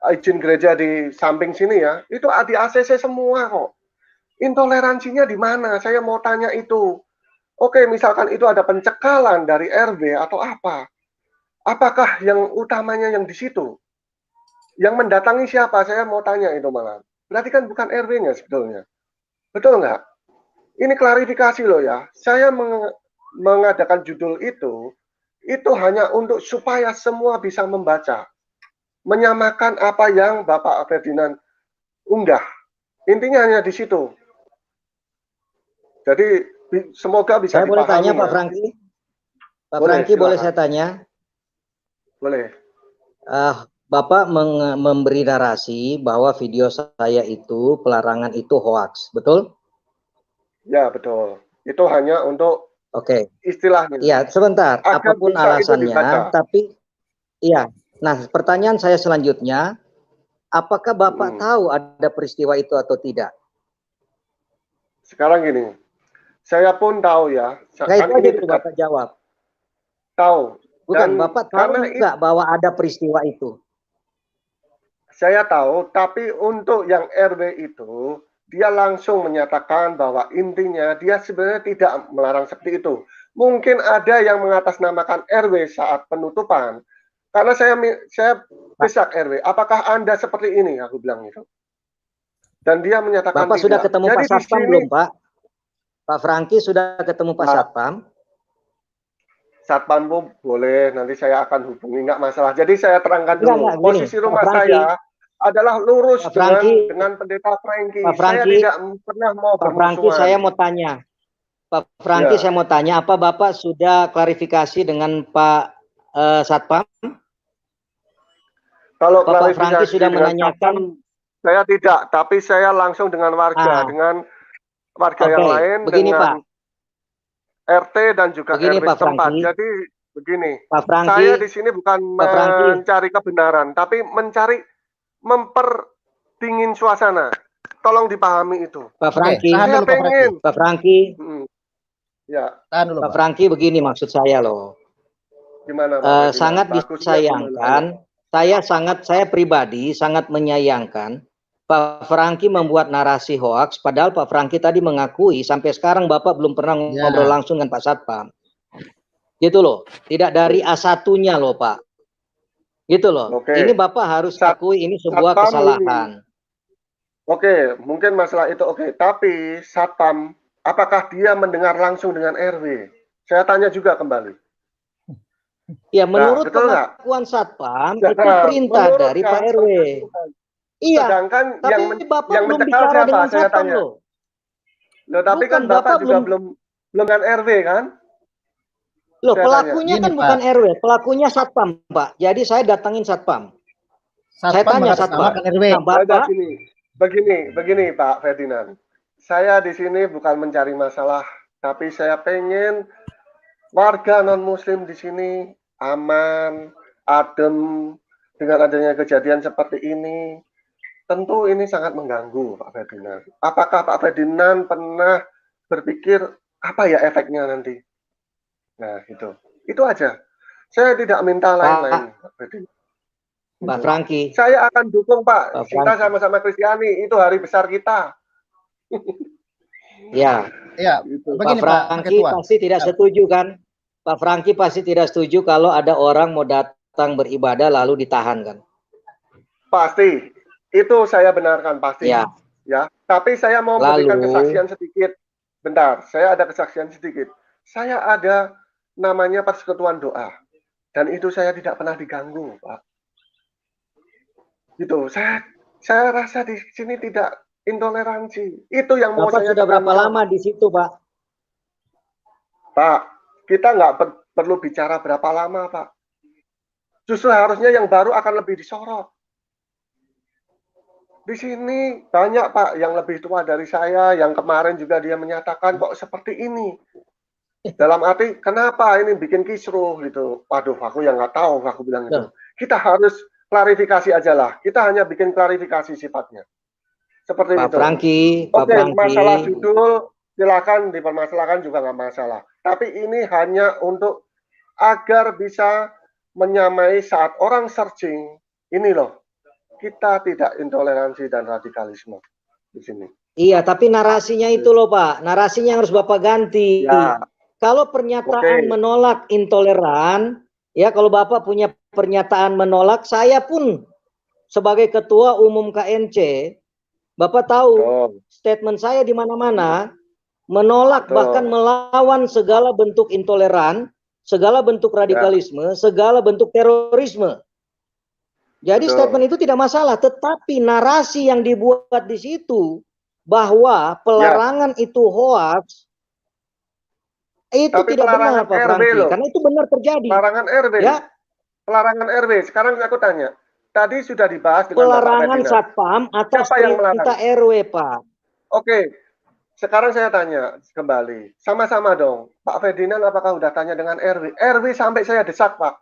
izin gereja di samping sini ya. Itu di ACC semua kok. Intoleransinya di mana? Saya mau tanya itu. Oke, misalkan itu ada pencekalan dari RW atau apa. Apakah yang utamanya yang di situ? Yang mendatangi siapa? Saya mau tanya itu malah. Berarti kan bukan RW-nya sebetulnya. Betul nggak? Ini klarifikasi loh ya. Saya mengadakan judul itu hanya untuk supaya semua bisa membaca. Menyamakan apa yang Bapak Ferdinand unggah. Intinya hanya di situ. Jadi semoga bisa saya boleh tanya ya. Pak Franky? Pak Franky boleh saya tanya? Boleh. Bapak memberi narasi bahwa video saya itu pelarangan itu hoax, betul? Ya, betul. Itu hanya untuk istilahnya. Iya, sebentar. Apapun alasannya, tapi iya. Nah, pertanyaan saya selanjutnya, apakah Bapak tahu ada peristiwa itu atau tidak? Sekarang gini, saya pun tahu ya. Nah, itu aja itu Bapak jawab. Tahu. Bukan, Bapak tahu nggak bahwa ada peristiwa itu? Saya tahu, tapi untuk yang RW itu, dia langsung menyatakan bahwa intinya dia sebenarnya tidak melarang seperti itu. Mungkin ada yang mengatasnamakan RW saat penutupan. Karena saya desak RW, apakah Anda seperti ini? Aku bilang itu. Dan dia menyatakan Bapak sudah ketemu Pak Satpam belum, Pak? Pak Franky sudah ketemu Pak Satpam? Satpam boleh, nanti saya akan hubungi, nggak masalah. Jadi saya terangkan dulu, posisi rumah saya adalah lurus dengan pendeta Franky. Saya tidak pernah mau bermusuhan. Pak Franky, saya mau tanya. Pak Franky, saya mau tanya, apa Bapak sudah klarifikasi dengan Pak Satpam? Kalau Pak Franky sudah menanyakan, saya tidak, tapi saya langsung dengan warga, dengan warga yang lain, begini, dengan Pak. RT dan juga begini, RW Pak setempat. Franky. Jadi begini, Pak Franky, saya di sini bukan mencari kebenaran, tapi mencari memperdingin suasana. Tolong dipahami itu. Pak Franky, saya pengen. Pak Franky, ya. Pak Franky, begini maksud saya loh. Gimana, sangat disayangkan. Saya pribadi sangat menyayangkan Pak Franky membuat narasi hoaks, padahal Pak Franky tadi mengakui sampai sekarang Bapak belum pernah ngobrol langsung dengan Pak Satpam. Gitu loh, tidak dari A1-nya loh Pak. Gitu loh, ini Bapak harus akui ini sebuah kesalahan. Mungkin masalah itu tapi Satpam, apakah dia mendengar langsung dengan RW? Saya tanya juga kembali. Ya, menurut pengakuan Satpam, itu perintah dari Pak RW. Iya, sedangkan tapi Bapak belum bicara dengan Satpam loh. Tapi kan Bapak juga belum dengan RW kan? Loh, pelakunya kan bukan RW, pelakunya Satpam, Pak. Jadi saya datangin Satpam. Saya tanya Satpam. Begini Pak Ferdinand. Saya di sini bukan mencari masalah, tapi saya pengen warga non-muslim di sini aman, adem, dengan adanya kejadian seperti ini. Tentu ini sangat mengganggu Pak Ferdinand. Apakah Pak Ferdinand pernah berpikir apa ya efeknya nanti? Nah, itu aja. Saya tidak minta lain-lain, Pak Ferdinand. Pak Franky. Saya akan dukung Pak. Kita sama-sama Kristiani, itu hari besar kita. Ya. Pak Franky pasti tidak setuju kan? Pak Franky pasti tidak setuju kalau ada orang mau datang beribadah lalu ditahan kan? Pasti. Itu saya benarkan pasti. Ya. Tapi saya mau memberikan kesaksian sedikit. Bentar, saya ada kesaksian sedikit. Saya ada namanya persekutuan doa. Dan itu saya tidak pernah diganggu, Pak. Gitu. Saya rasa di sini tidak intoleransi. Itu yang mau Bapak saya sudah berapa lama di situ, Pak? Pak, kita nggak perlu bicara berapa lama, Pak. Justru harusnya yang baru akan lebih disorot. Di sini banyak Pak yang lebih tua dari saya, yang kemarin juga dia menyatakan kok seperti ini. Dalam arti kenapa ini bikin kisruh gitu. Waduh, aku yang nggak tahu, aku bilang itu. Kita harus klarifikasi aja lah. Kita hanya bikin klarifikasi sifatnya. Seperti Pak itu. Franky, Pak Oke, Franky. masalah judul silakan dipermasalahkan juga nggak masalah. Tapi ini hanya untuk agar bisa menyamai saat orang searching. Ini loh, kita tidak intoleransi dan radikalisme di sini. Iya, tapi narasinya itu loh Pak, narasinya harus Bapak ganti. Ya. Kalau pernyataan menolak intoleran, ya kalau Bapak punya pernyataan menolak, saya pun sebagai Ketua Umum KNC, Bapak tahu statement saya di mana-mana, menolak bahkan melawan segala bentuk intoleran, segala bentuk radikalisme, segala bentuk terorisme. Jadi statement itu tidak masalah, tetapi narasi yang dibuat di situ bahwa pelarangan itu hoax, itu tapi tidak benar Pak Franky, karena itu benar terjadi. Pelarangan RW. Ya? Pelarangan RW. Sekarang aku tanya, tadi sudah dibahas dengan pelarangan Satpam atas perintah RW, Pak. Oke, sekarang saya tanya kembali, sama-sama dong, Pak Ferdinand apakah sudah tanya dengan RW? RW sampai saya desak, Pak.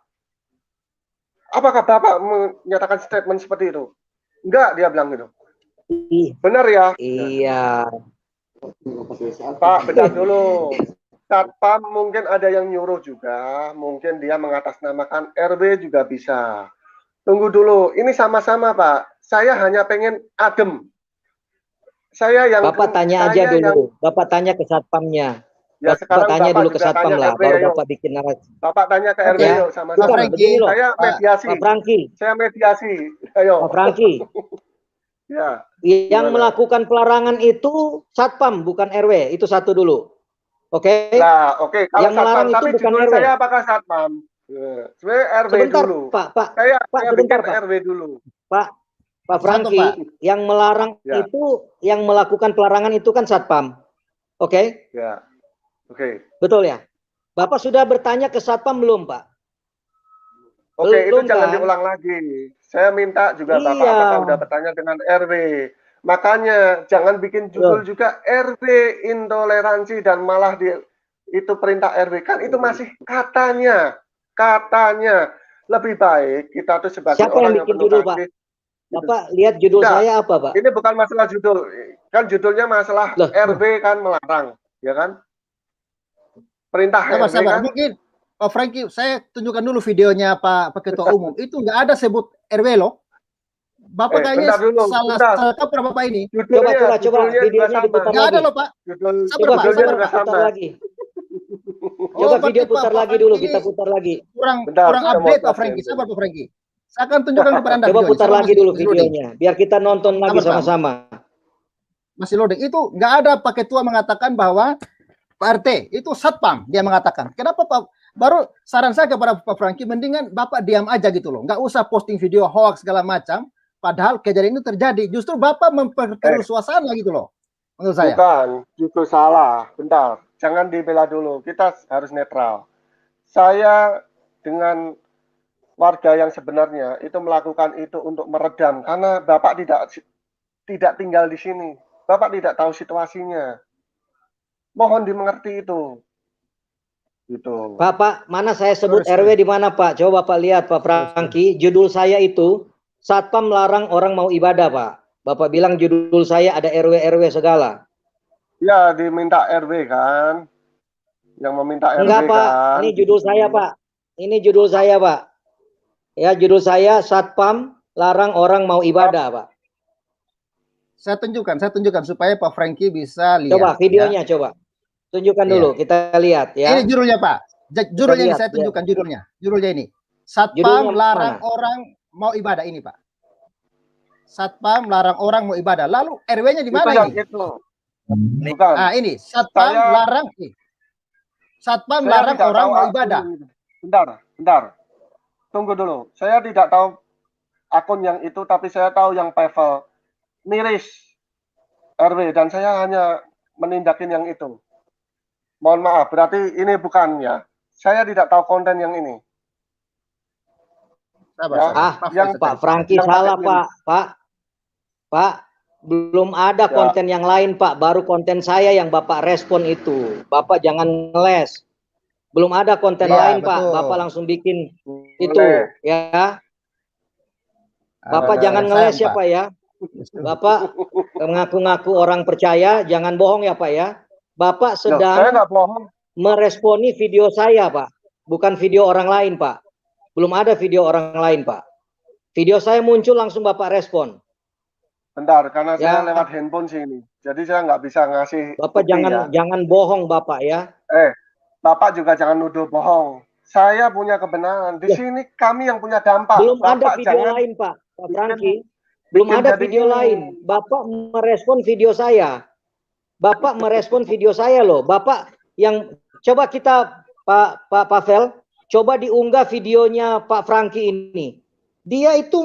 Apakah Bapak menyatakan statement seperti itu? Enggak, dia bilang gitu. Benar ya? Iya. Pak, benar dulu. Satpam mungkin ada yang nyuruh juga, mungkin dia mengatasnamakan RW juga bisa. Tunggu dulu, ini sama-sama Pak. Saya hanya pengen adem. Saya yang Bapak tanya aja dulu. Bapak tanya ke satpamnya. Ya, Bapak tanya dulu ke satpam lah, baru Bapak bikin narasi. Bapak tanya ke RW yuk sama-sama. Saya mediasi. Pak Franky. Saya mediasi. Ayo. Pak Franky. Ya. Yang melakukan pelarangan itu satpam bukan RW. Itu satu dulu. Oke. Nah, oke. Kalau yang melarang itu bukan RW. Saya apakah satpam? Sebenarnya RW sebentar, dulu. Pak, saya sebentar, Pak. RW dulu. Pak Franky, yang melarang itu, yang melakukan pelarangan itu kan satpam. Oke? Ya. Oke. Betul ya? Bapak sudah bertanya ke satpam belum, Pak? Oke, belum, itu jangan diulang lagi. Saya minta juga Bapak apakah sudah bertanya dengan RW. Makanya jangan bikin judul juga RW intoleransi dan malah itu perintah RW, kan itu masih katanya lebih baik kita tuh sebagai orang yang penuh kasih. Bapak lihat judul saya apa, Pak? Ini bukan masalah judul, kan judulnya masalah RW kan melarang, ya kan? Perintah RW kan. Mungkin Pak Franky, saya tunjukkan dulu videonya Pak Ketua Umum. Itu nggak ada sebut RW loh. Bapak kayaknya salah kaprah Bapak ini. Coba videonya diputar lagi. Nggak ada loh Pak. Coba putar lagi. Coba video putar lagi dulu, kita putar lagi. Kurang update Pak Franky, sabar Pak Franky. Saya akan tunjukkan kepada Anda. Coba putar lagi dulu videonya, biar kita nonton lagi sama-sama. Masih loading. Itu nggak ada Pak Ketua mengatakan bahwa Pak RT itu satpam, dia mengatakan. Kenapa Pak? Baru saran saya kepada Pak Franky, mendingan Bapak diam aja gitu loh. Nggak usah posting video hoax segala macam. Padahal kejadian itu terjadi. Justru Bapak memperkeruh suasana gitu loh. Menurut saya. Bukan, justru salah. Bentar, jangan dibela dulu. Kita harus netral. Saya dengan warga yang sebenarnya itu melakukan itu untuk meredam. Karena Bapak tidak tinggal di sini. Bapak tidak tahu situasinya. Mohon dimengerti itu. Gitu. Pak, mana saya sebut RW di mana Pak? Coba Bapak lihat Pak Franky, judul saya itu Satpam melarang orang mau ibadah, Pak. Bapak bilang judul saya ada RW segala. Ya, diminta RW kan. Yang meminta RW. Enggak, Pak. Kan. Ini judul saya, Pak. Ini judul saya, Pak. Ya, judul saya Satpam larang orang mau ibadah, Pak. Saya tunjukkan supaya Pak Franky bisa lihat. Coba videonya, coba. Tunjukkan dulu, kita lihat ya. Ini judulnya, Pak. Judulnya ini saya tunjukkan judulnya. Judulnya ini. Satpam larang orang mau ibadah ini, Pak. Satpam larang orang mau ibadah. Lalu RW-nya di mana ini? Bukan. Ah, ini Satpam larang. Satpam larang orang mau ibadah. Bentar. Tunggu dulu. Saya tidak tahu akun yang itu, tapi saya tahu yang Pavel Niris RW dan saya hanya menindakin yang itu. Mohon maaf, berarti ini bukan ya. Saya tidak tahu konten yang ini. Yang Pak Franky salah, Pak. Pak, belum ada konten yang lain, Pak. Baru konten saya yang Bapak respon itu. Bapak jangan ngeles. Belum ada konten lain, betul. Pak. Bapak langsung bikin itu, ya. Bapak jangan ngeles ya, Pak ya. Bapak mengaku-ngaku orang percaya, jangan bohong ya Pak ya. Bapak Loh, saya sedang nggak bohong. meresponi video saya Pak, bukan video orang lain Pak. Belum ada video orang lain Pak. Video saya muncul langsung Bapak respon. Bentar, karena Ya. saya lewat handphone sini. Jadi saya nggak bisa ngasih Bapak bukti ya. jangan bohong Bapak ya. Bapak juga jangan nuduh bohong. Saya punya kebenaran. Di sini kami yang punya dampak. Belum ada Bapak video jangan lain Pak Franky. Belum ada jadi video ini. lain. Bapak merespon video saya. Bapak merespon video saya loh. Bapak yang coba kita Pak Pavel, coba diunggah videonya Pak Franky ini. Dia itu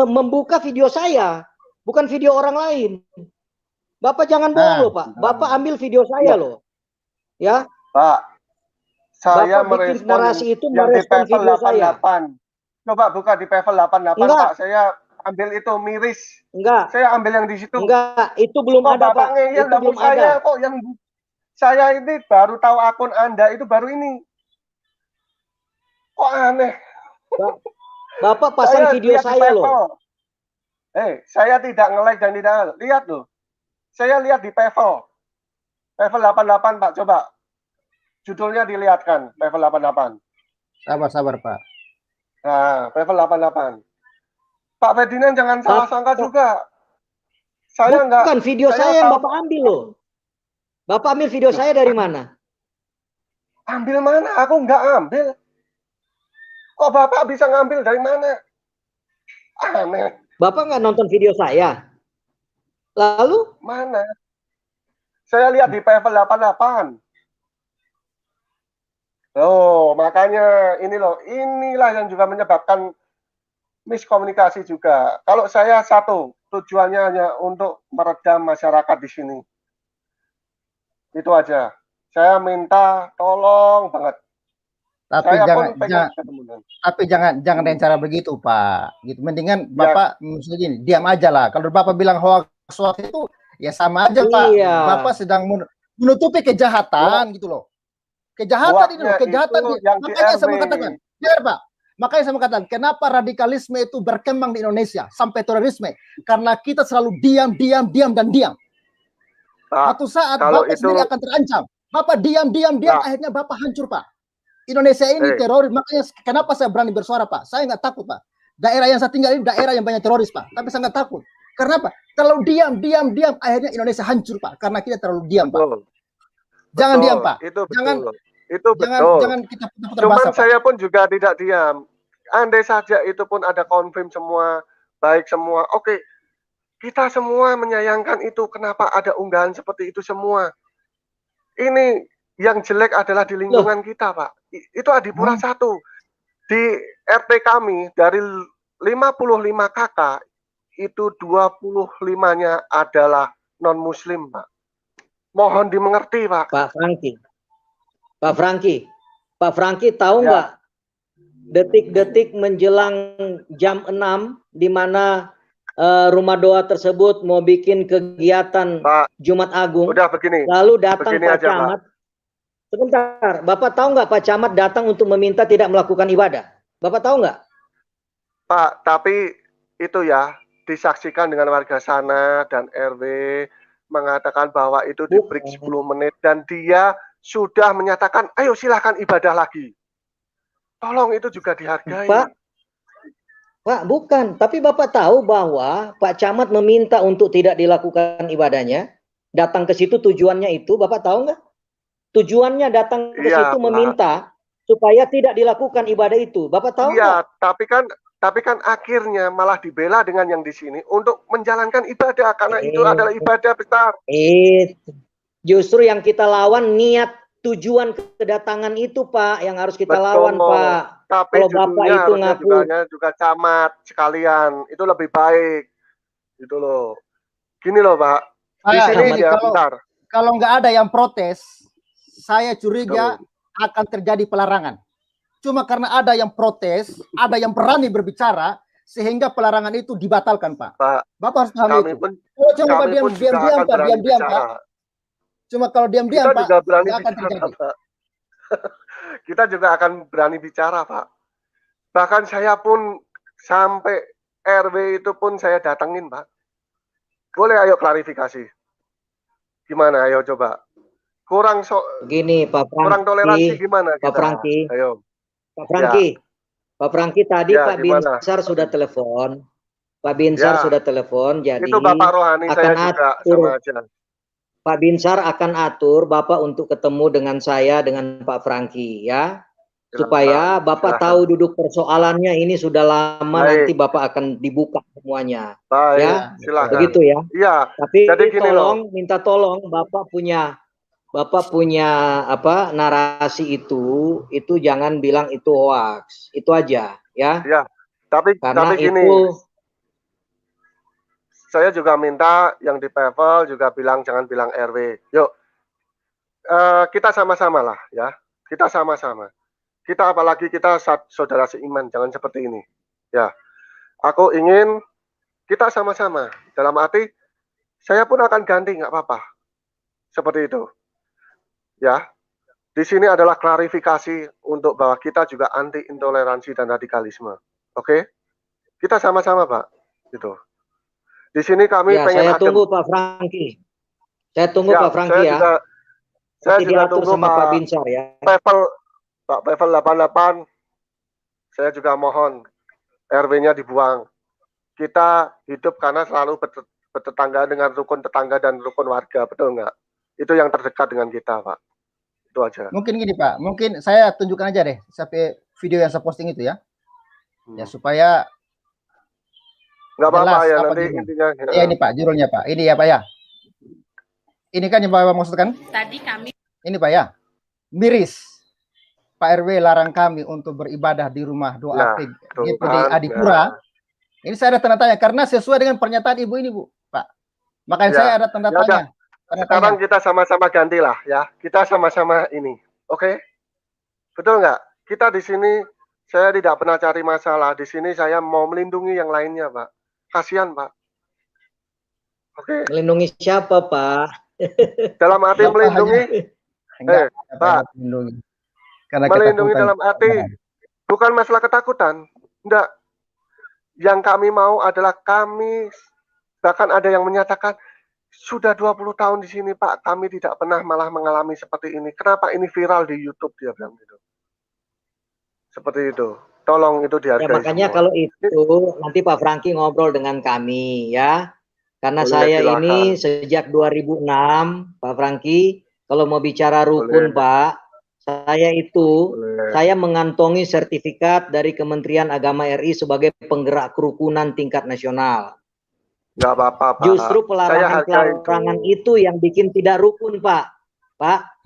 membuka video saya, bukan video orang lain. Bapak jangan bohong loh Pak. Bapak ambil video saya loh. Ya. Pak, saya Bapak bikin merespon narasi itu yang di merespon Pavel video saya. 88. Coba buka di Pavel 88 Enggak. Pak. Saya ambil itu miris. Enggak. Saya ambil yang di situ. Enggak, itu belum Kok ada Bapak Pak. ngeyel Itu belum saya ada. kok yang saya ini baru tahu akun Anda itu baru ini. Kok aneh? Bapak pasang video lihat di saya loh. Pavel. Saya tidak nge-like dan tidak lihat loh. Saya lihat di Pavel. Pavel 88 Pak, coba. Judulnya dilihatkan, Pavel 88. Sabar Pak. Nah, Pavel 88. Pak Ferdinand jangan salah sangka juga. Saya enggak. Bukan video saya yang Bapak ambil loh. Bapak ambil video saya dari mana? Ambil mana? Aku enggak ambil. Kok Bapak bisa ngambil dari mana? Aneh. Bapak nggak nonton video saya? Lalu? Mana? Saya lihat di Pavel 88. Oh, makanya ini loh, inilah yang juga menyebabkan miskomunikasi juga. Kalau saya satu, tujuannya hanya untuk meredam masyarakat di sini. Itu aja. Saya minta tolong banget. Tapi saya jangan dengan cara begitu Pak. Gitu. Mendingan Bapak misalnya gini, diam aja lah. Kalau Bapak bilang hoax itu ya sama aja Pak. Bapak sedang menutupi kejahatan gitu loh. Kejahatan ini loh, kejahatan ini. Makanya saya mengatakan, biar Pak. Makanya saya mengatakan, kenapa radikalisme itu berkembang di Indonesia sampai terorisme? Karena kita selalu diam dan diam. Satu saat Bapak sendiri akan terancam. Bapak diam, akhirnya Bapak hancur Pak. Indonesia ini teroris, makanya kenapa saya berani bersuara Pak? Saya nggak takut Pak. Daerah yang saya tinggal ini daerah yang banyak teroris Pak. Tapi saya nggak takut. Karena apa? Kalau diam, akhirnya Indonesia hancur Pak. Karena kita terlalu diam Pak. Jangan diam Pak. Itu betul. Jangan kita putar Cuman bahasa, saya Pak. pun juga tidak diam. Andai saja itu pun ada konfirm semua, baik semua. Oke, kita semua menyayangkan itu. Kenapa ada unggahan seperti itu semua? Ini yang jelek adalah di lingkungan kita, Pak. Itu Adipura 1. Di RT kami dari 55 kakak itu 25-nya adalah non muslim, Pak. Mohon dimengerti, Pak. Pak Franky tahu nggak detik-detik menjelang jam 6 di mana rumah doa tersebut mau bikin kegiatan Pak, Jumat Agung. Udah begini. Lalu datang begini Pak aja, Camat. Pak. Sebentar, Bapak tahu nggak Pak Camat datang untuk meminta tidak melakukan ibadah? Bapak tahu nggak? Pak, tapi itu ya disaksikan dengan warga sana dan RW mengatakan bahwa itu di break 10 menit dan dia sudah menyatakan, ayo silahkan ibadah lagi. Tolong itu juga dihargai. Pak, bukan. Tapi Bapak tahu bahwa Pak Camat meminta untuk tidak dilakukan ibadahnya. Datang ke situ tujuannya itu, Bapak tahu nggak? Tujuannya datang ke situ meminta supaya tidak dilakukan ibadah itu. Bapak tahu nggak? Tapi kan akhirnya malah dibela dengan yang di sini untuk menjalankan ibadah karena itu adalah ibadah besar. Justru yang kita lawan niat tujuan kedatangan itu Pak yang harus kita lawan Pak. Tapi kalau Bapak itu ngaku juga camat sekalian itu lebih baik. Gitu loh. Gini loh Pak. Di sini ya bentar. Kalau nggak ada yang protes, saya curiga akan terjadi pelarangan. Cuma karena ada yang protes, ada yang berani berbicara, sehingga pelarangan itu dibatalkan, Pak. Bapak harus paham itu. Cuma diam-diam, Pak. Cuma kalau diam-diam, Pak, nggak akan terjadi. Kita juga akan berani bicara, Pak. Bahkan saya pun sampai RW itu pun saya datengin, Pak. Boleh, ayo klarifikasi. Gimana? Ayo coba. Begini, Pak Franky. Kurang toleransi gimana kita? Pak Franky. Ayo. Pak Franky. Ya. Pak Franky tadi ya, Pak gimana? Binsar sudah telepon. Pak Binsar sudah telepon, jadi itu Bapak Rohani akan saya juga atur. Sama aja. Pak Binsar akan atur Bapak untuk ketemu dengan saya, dengan Pak Franky, ya. Supaya Bapak tahu duduk persoalannya ini sudah lama. Nanti Bapak akan dibuka semuanya. Baik, ya, silakan. Begitu ya. Iya. Tapi minta tolong Bapak punya apa narasi itu jangan bilang itu hoax. Itu aja, ya. Iya. Tapi gini. Saya juga minta yang di Pevel juga jangan bilang RW. Yuk. Kita sama-sama lah, ya. Kita sama-sama. Kita apalagi kita saudara seiman, jangan seperti ini. Ya, aku ingin kita sama-sama. Dalam arti, saya pun akan ganti, nggak apa-apa. Seperti itu. Ya, di sini adalah klarifikasi untuk bahwa kita juga anti intoleransi dan radikalisme. Oke? Kita sama-sama, Pak. Gitu. Di sini kami pengen saya tunggu Pak Franky. Saya tunggu Pak Franky ya. Saya juga tunggu sama Pak Binsar ya. Pak Pevel 88, saya juga mohon RW-nya dibuang. Kita hidup karena selalu bertetangga dengan rukun tetangga dan rukun warga, betul nggak? Itu yang terdekat dengan kita, Pak. Itu aja. Mungkin gini, Pak. Mungkin saya tunjukkan aja deh sampai video yang saya posting itu ya. Ya supaya nggak apa-apa ya nanti intinya. Ya ini Pak, judulnya Pak. Ini ya Pak ya. Ini kan yang Bapak maksudkan? Tadi kami. Ini Pak ya. Miris. Pak RW larang kami untuk beribadah di rumah doa GPD Adipura. Ini saya ada tanda tanya karena sesuai dengan pernyataan Ibu ini, Bu, Pak. Makanya saya ada tanda tanya. Sekarang kita sama-sama gantilah ya. Kita sama-sama ini. Oke? Betul nggak? Kita di sini saya tidak pernah cari masalah. Di sini saya mau melindungi yang lainnya, Pak. Kasihan, Pak. Oke. Melindungi siapa, Pak? Dalam arti melindungi. Pak. Melindungi dalam arti bukan masalah ketakutan. Enggak. Yang kami mau adalah kami, bahkan ada yang menyatakan sudah 20 tahun di sini Pak, kami tidak pernah malah mengalami seperti ini. Kenapa ini viral di YouTube, dia bilang gitu. Seperti itu. Tolong itu dihargai. Ya makanya semua. Kalau itu nanti Pak Franky ngobrol dengan kami ya. Karena saya ini sejak 2006 Pak Franky, kalau mau bicara rukun Pak, saya mengantongi sertifikat dari Kementerian Agama RI sebagai penggerak kerukunan tingkat nasional. Nggak apa-apa, Pak. Justru pelarangan itu yang bikin tidak rukun, Pak.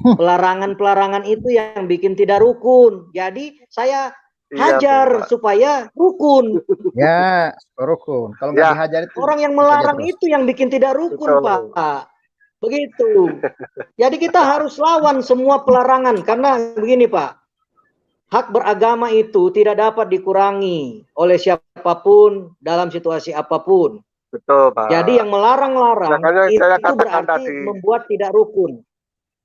Pelarangan itu yang bikin tidak rukun. Jadi saya hajar supaya rukun. Ya, rukun. Kalau nggak dihajar itu orang yang melarang itu yang bikin tidak rukun, Pak. Begitu. Jadi kita harus lawan semua pelarangan karena begini Pak, hak beragama itu tidak dapat dikurangi oleh siapapun dalam situasi apapun. Betul Pak. Jadi yang melarang-larang itu berarti membuat tidak rukun.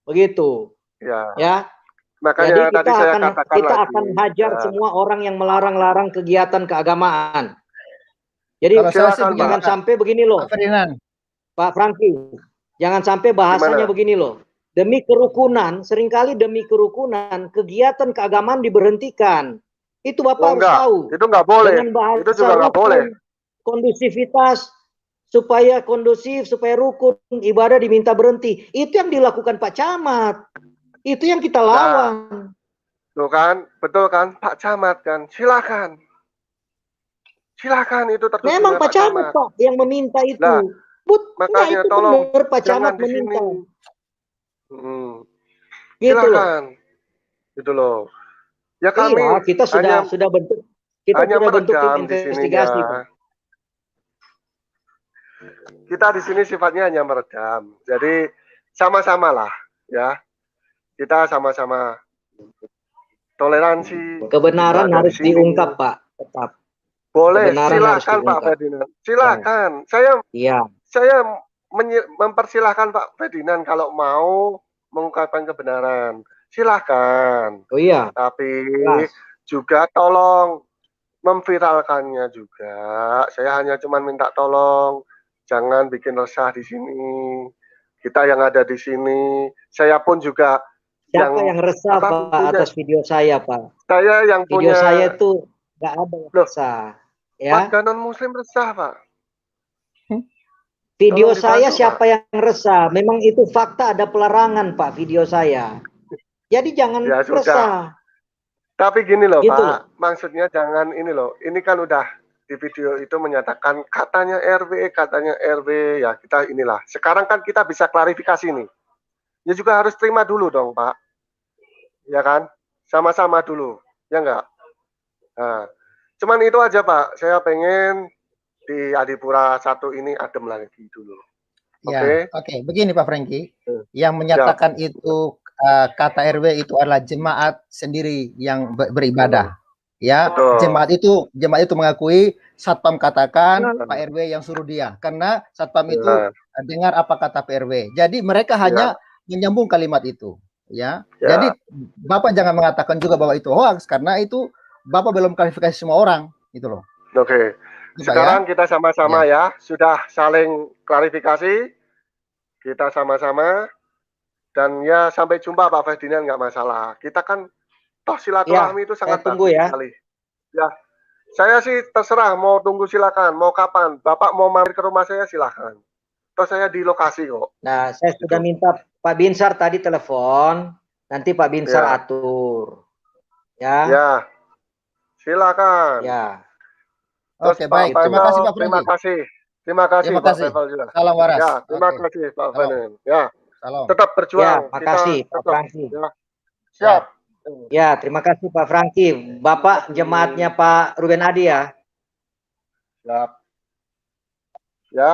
Begitu. Ya. Makanya jadi kita akan hajar semua orang yang melarang-larang kegiatan keagamaan. Jadi jangan sampai begini loh. Pak Franky. Jangan sampai bahasanya begini loh. Demi kerukunan, seringkali demi kerukunan, kegiatan keagamaan diberhentikan. Itu Bapak harus tahu. Itu nggak boleh. Itu juga nggak boleh. Kondusivitas, supaya kondusif, supaya rukun, ibadah diminta berhenti. Itu yang dilakukan Pak Camat. Itu yang kita lawan. Tuh kan, betul kan, Pak Camat kan. Silakan. Silakan itu tertulis. Memang Pak Camat Pak yang meminta itu. Makanya tolong Pak Camat meminta. Silakan. Gitu loh. Ya kami kita sudah bentuk tim investigasi. Kita di sini sifatnya hanya meredam. Jadi sama-sama lah ya. Kita sama-sama toleransi. Kebenaran harus diungkap, Pak. Tetap. Boleh, silakan Pak Ferdinand. Silakan. Saya mempersilahkan Pak Ferdinand kalau mau mengungkapkan kebenaran. Silakan. Oh iya. Tapi juga tolong memviralkannya juga. Saya hanya cuma minta tolong jangan bikin resah di sini. Kita yang ada di sini, saya pun juga Siapa yang resah Pak atas video saya Pak? Saya yang video punya. Saya itu nggak ada yang resah. Ya. Warga non Muslim resah Pak. Video saya siapa yang resah? Memang itu fakta, ada pelarangan Pak video saya. Jadi jangan ya, resah. Tapi gini loh gitu Pak, maksudnya jangan ini loh. Ini kan udah di video itu menyatakan katanya RW, ya kita inilah. Sekarang kan kita bisa klarifikasi nih. Ya juga harus terima dulu dong Pak. Ya kan? Sama-sama dulu. Ya enggak? Nah, cuman itu aja Pak. Saya pengen di Adipura 1 ini adem lagi dulu. Ya, oke. Begini Pak Franky, yang menyatakan itu kata RW itu adalah jemaat sendiri yang beribadah. Ya, jemaat itu mengakui Satpam katakan Pak RW yang suruh dia, karena Satpam itu dengar apa kata Pak RW. Jadi mereka hanya menyambung kalimat itu. Ya. Jadi Bapak jangan mengatakan juga bahwa itu hoax, karena itu Bapak belum klarifikasi semua orang, itu loh. Oke. Sekarang kita sama-sama ya, sudah saling klarifikasi, kita sama-sama, dan ya sampai jumpa Pak Ferdinand, nggak masalah. Kita kan toh silaturahmi itu sangat bagus sekali. Ya, saya sih terserah mau tunggu silakan, mau kapan. Bapak mau mampir ke rumah saya silakan. Toh saya di lokasi kok. Nah, saya sudah minta Pak Binsar tadi telepon, nanti Pak Binsar atur. Ya. Ya. Silakan. Ya. Oke, baik. Terima kasih Pak Franky. Terima kasih Pak Faisal juga. Salam waras. Ya, terima kasih Pak Ferdinand. Ya. Salam. Tetap berjuang. Ya, makasih Pak Franky. Ya. Siap. Ya, terima kasih Pak Franky. Bapak jemaatnya Pak Ruben Adi ya. Siap. Ya.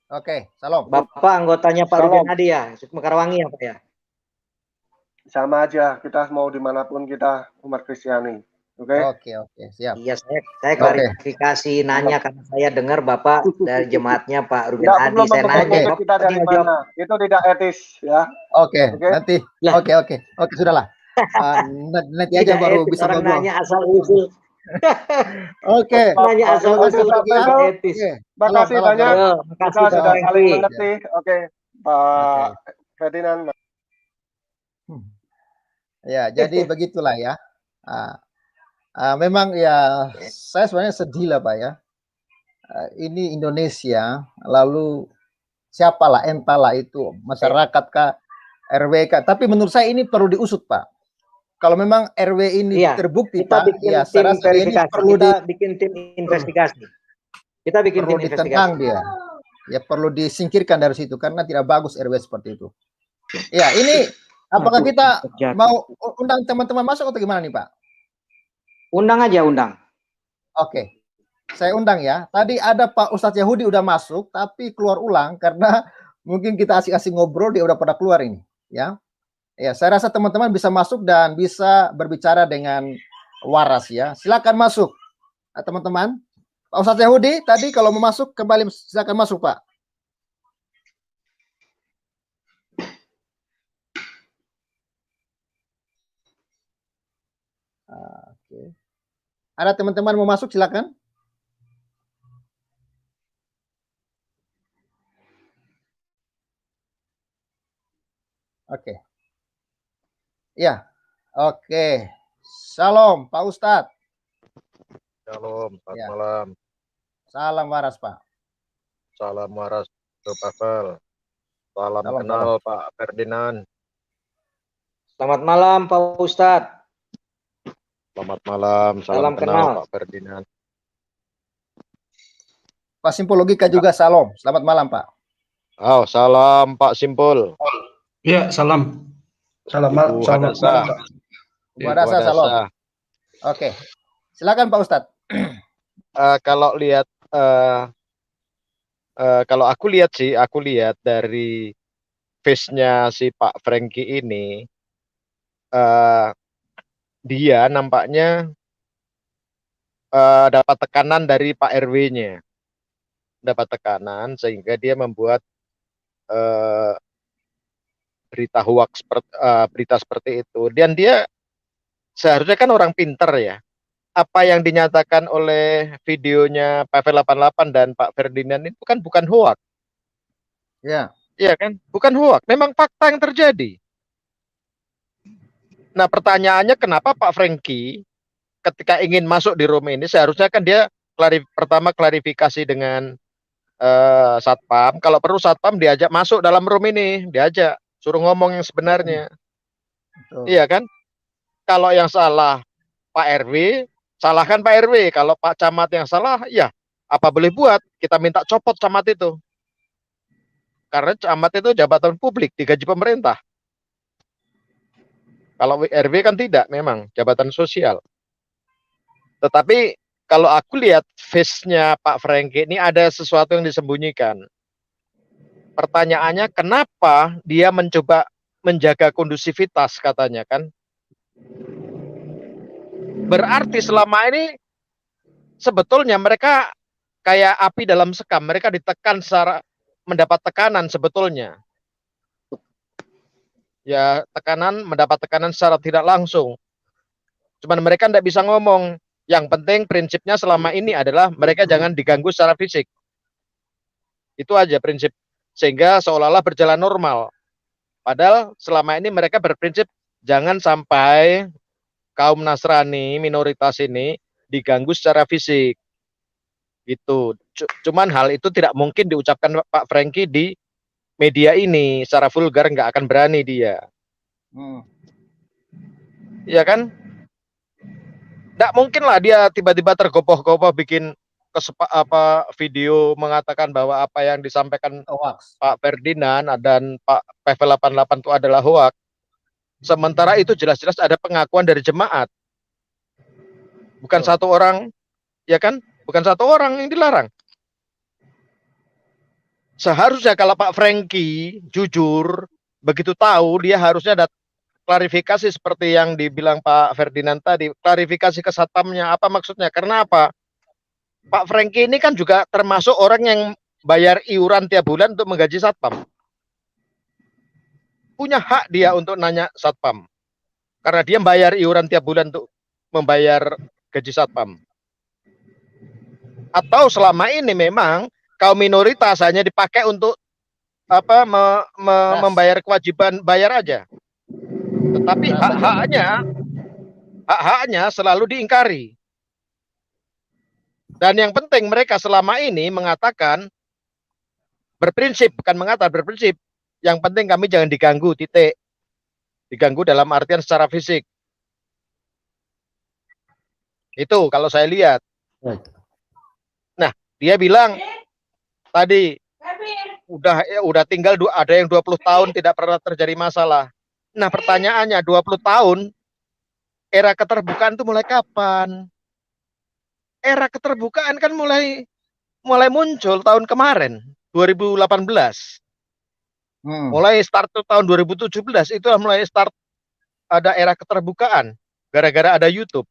Oke, salam. Bapak anggotanya Pak Ruben Adi ya, Mekarwangi ya Pak ya. Sama aja, kita mau dimanapun kita umat Kristiani. Oke, siap. Iya, saya klarifikasi nanya karena saya dengar Bapak dari jemaatnya Pak Ruben Adi. Saya nanya kita dari mana? Itu tidak etis ya. Oke. Nanti. Oke, sudahlah. Nanti aja baru bisa ngobrol. Nanya asal usul. Oke. Nanya asal usul etis. Makasih banyak. Kita sudah saling mengerti. Oke, Pak Ferdinand. Ya, jadi begitulah ya. Memang ya saya sebenarnya sedih lah Pak ya. Ini Indonesia, lalu siapalah entahlah itu masyarakat kah, RW kah. Tapi menurut saya ini perlu diusut Pak. Kalau memang RW ini terbukti Pak, ya saya rasa ini perlu bikin tim investigasi. Kita bikin tim investigasi. Dia. Ya perlu disingkirkan dari situ karena tidak bagus RW seperti itu. Ya ini apakah kita mau undang teman-teman masuk atau gimana nih Pak? Undang aja, undang. Oke, saya undang ya. Tadi ada Pak Ustadz Yahudi udah masuk, tapi keluar ulang karena mungkin kita asik-asik ngobrol, dia udah pada keluar ini. Ya, saya rasa teman-teman bisa masuk dan bisa berbicara dengan waras ya. Silakan masuk, teman-teman. Pak Ustadz Yahudi, tadi kalau mau masuk kembali silakan masuk Pak. Oke. Ada teman-teman mau masuk silakan. Oke. Ya. Oke. Shalom Pak Ustadz. Shalom, selamat malam. Salam waras Pak. Salam waras ke Pak Fel. Salam kenal Pak Ferdinand. Selamat malam Pak Ustadz. Selamat malam, salam kenal Pak Ferdinand. Pak Simpul Logika juga salam. Selamat malam Pak. Oh, salam Pak Simpul. Ya, salam. Salam. Ibu Hadasa. Ibu Hadasa salam. Oke. Silakan Pak Ustadz. Kalau lihat kalau aku lihat dari face-nya si Pak Franky ini, dia nampaknya dapat tekanan dari Pak RW-nya, dapat tekanan sehingga dia membuat berita hoax, berita seperti itu. Dan dia seharusnya kan orang pinter ya, apa yang dinyatakan oleh videonya Pavel 88 dan Pak Ferdinand itu kan bukan hoak. Ya. Iya kan? Bukan hoak, memang fakta yang terjadi. Nah, pertanyaannya kenapa Pak Franky ketika ingin masuk di room ini seharusnya kan dia pertama klarifikasi dengan satpam. Kalau perlu satpam diajak masuk dalam room ini, diajak suruh ngomong yang sebenarnya. Iya kan? Kalau yang salah Pak RW, salahkan Pak RW. Kalau Pak Camat yang salah, ya apa boleh buat? Kita minta copot camat itu. Karena camat itu jabatan publik, digaji pemerintah. Kalau RW kan tidak, memang jabatan sosial. Tetapi kalau aku lihat face-nya Pak Franky ini ada sesuatu yang disembunyikan. Pertanyaannya kenapa dia mencoba menjaga kondusivitas katanya kan? Berarti selama ini sebetulnya mereka kayak api dalam sekam, mereka ditekan secara mendapat tekanan sebetulnya. Ya, mendapat tekanan secara tidak langsung. Cuman mereka tidak bisa ngomong. Yang penting prinsipnya selama ini adalah mereka jangan diganggu secara fisik. Itu aja prinsip. Sehingga seolah-olah berjalan normal. Padahal selama ini mereka berprinsip jangan sampai kaum Nasrani minoritas ini diganggu secara fisik. Gitu. Cuman hal itu tidak mungkin diucapkan Pak Franky di media ini. Secara vulgar nggak akan berani dia. Iya kan? Nggak mungkin lah dia tiba-tiba tergopoh-gopoh bikin video mengatakan bahwa apa yang disampaikan Pak Ferdinand dan Pak Pavel 88 itu adalah hoak. Sementara itu jelas-jelas ada pengakuan dari jemaat. Bukan satu orang, ya kan? Bukan satu orang yang dilarang. Seharusnya kalau Pak Franky jujur, begitu tahu dia harusnya ada klarifikasi seperti yang dibilang Pak Ferdinand tadi, klarifikasi ke satpamnya, apa maksudnya? Karena apa? Pak Franky ini kan juga termasuk orang yang bayar iuran tiap bulan untuk menggaji satpam. Punya hak dia untuk nanya satpam. Karena dia bayar iuran tiap bulan untuk membayar gaji satpam. Atau selama ini memang kaum minoritas hanya dipakai untuk membayar kewajiban bayar aja. Tetapi hak-haknya selalu diingkari. Dan yang penting mereka selama ini mengatakan berprinsip, bukan berprinsip. Yang penting kami jangan diganggu, titik. Diganggu dalam artian secara fisik. Itu kalau saya lihat. Nah, dia bilang tadi udah tinggal ada yang 20 tahun tidak pernah terjadi masalah. Nah, pertanyaannya 20 tahun era keterbukaan itu mulai kapan? Era keterbukaan kan mulai muncul tahun kemarin, 2018. Mulai start tahun 2017 itu mulai start ada era keterbukaan gara-gara ada YouTube.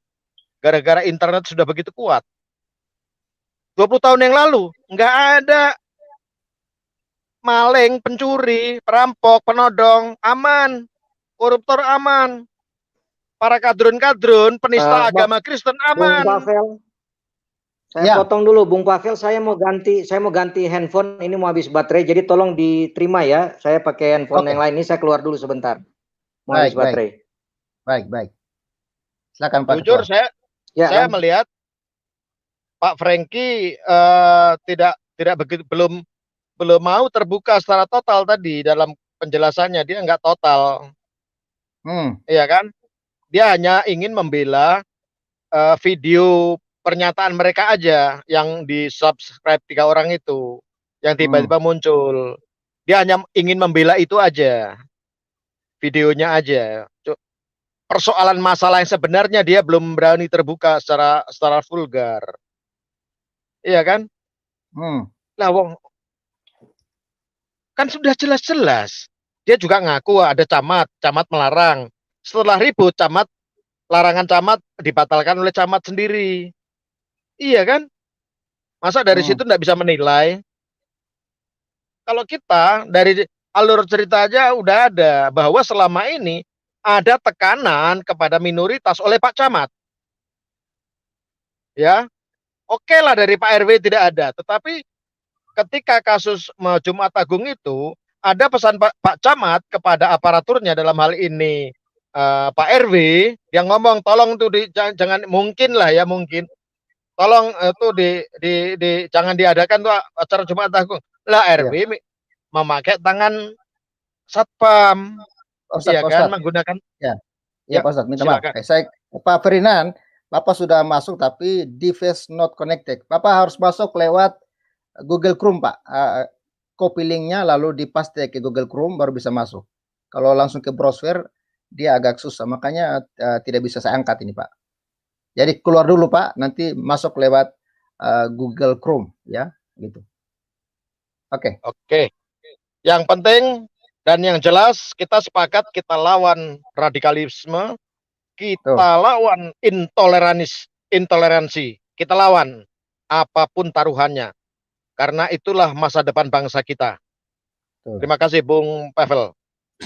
Gara-gara internet sudah begitu kuat. 20 tahun yang lalu nggak ada maling, pencuri, perampok, penodong, aman. Koruptor aman. Para kadrun-kadrun, penista agama Kristen aman. Bung Pavel, saya potong dulu, Bung Pavel. Saya mau ganti handphone. Ini mau habis baterai, jadi tolong diterima ya. Saya pakai handphone yang lain. Ini saya keluar dulu sebentar. Mau habis baterai. Baik. Silakan Pak. Jujur saya melihat Pak Franky belum mau terbuka secara total tadi dalam penjelasannya. Dia nggak total. Iya kan? Dia hanya ingin membela video pernyataan mereka aja yang di subscribe 3 orang itu yang tiba-tiba muncul. Dia hanya ingin membela itu aja, videonya aja. Persoalan masalah yang sebenarnya dia belum berani terbuka secara vulgar. Iya kan? Lah wong kan sudah jelas-jelas. Dia juga ngaku ada camat melarang. Setelah ribut, larangan camat dibatalkan oleh camat sendiri. Iya kan? Masa dari situ tidak bisa menilai? Kalau kita dari alur cerita aja udah ada bahwa selama ini ada tekanan kepada minoritas oleh Pak Camat. ya oke lah dari Pak RW tidak ada. Tetapi ketika kasus Jumat Agung itu ada pesan Pak Camat kepada aparaturnya, dalam hal ini Pak RW, yang ngomong tolong tuh jangan mungkin lah ya, mungkin tolong tuh jangan diadakan tuh acara Jumat Agung. Lah RW memakai tangan satpam, ya kan, menggunakan. Ya Pak Ustadz, minta maaf. Saya Pak Ferdinand, Bapak sudah masuk tapi device not connected. Bapak harus masuk lewat Google Chrome, Pak. Copy linknya lalu dipaste ke Google Chrome baru bisa masuk. Kalau langsung ke browser dia agak susah, makanya tidak bisa saya angkat ini, Pak. Jadi keluar dulu, Pak, nanti masuk lewat Google Chrome, ya, gitu. Oke. Yang penting dan yang jelas kita sepakat kita lawan radikalisme, kita lawan intoleransi, kita lawan apapun taruhannya, karena itulah masa depan bangsa kita. Terima kasih Bung Pavel.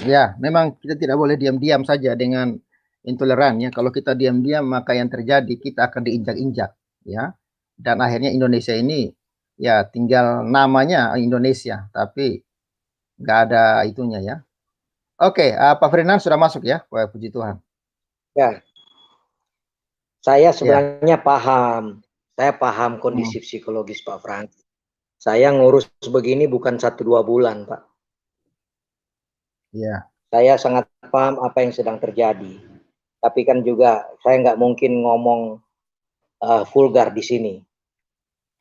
Ya, memang kita tidak boleh diam-diam saja dengan intoleran ya. Kalau kita diam-diam maka yang terjadi kita akan diinjak-injak ya. Dan akhirnya Indonesia ini ya tinggal namanya Indonesia tapi nggak ada itunya ya. Oke, Pak Ferdinand sudah masuk ya. Wah, puji Tuhan. Ya, saya sebenarnya paham. Saya paham kondisi psikologis Pak Frank. Saya ngurus begini bukan 1-2 bulan, Pak. Ya. Saya sangat paham apa yang sedang terjadi. Tapi kan juga saya nggak mungkin ngomong vulgar di sini.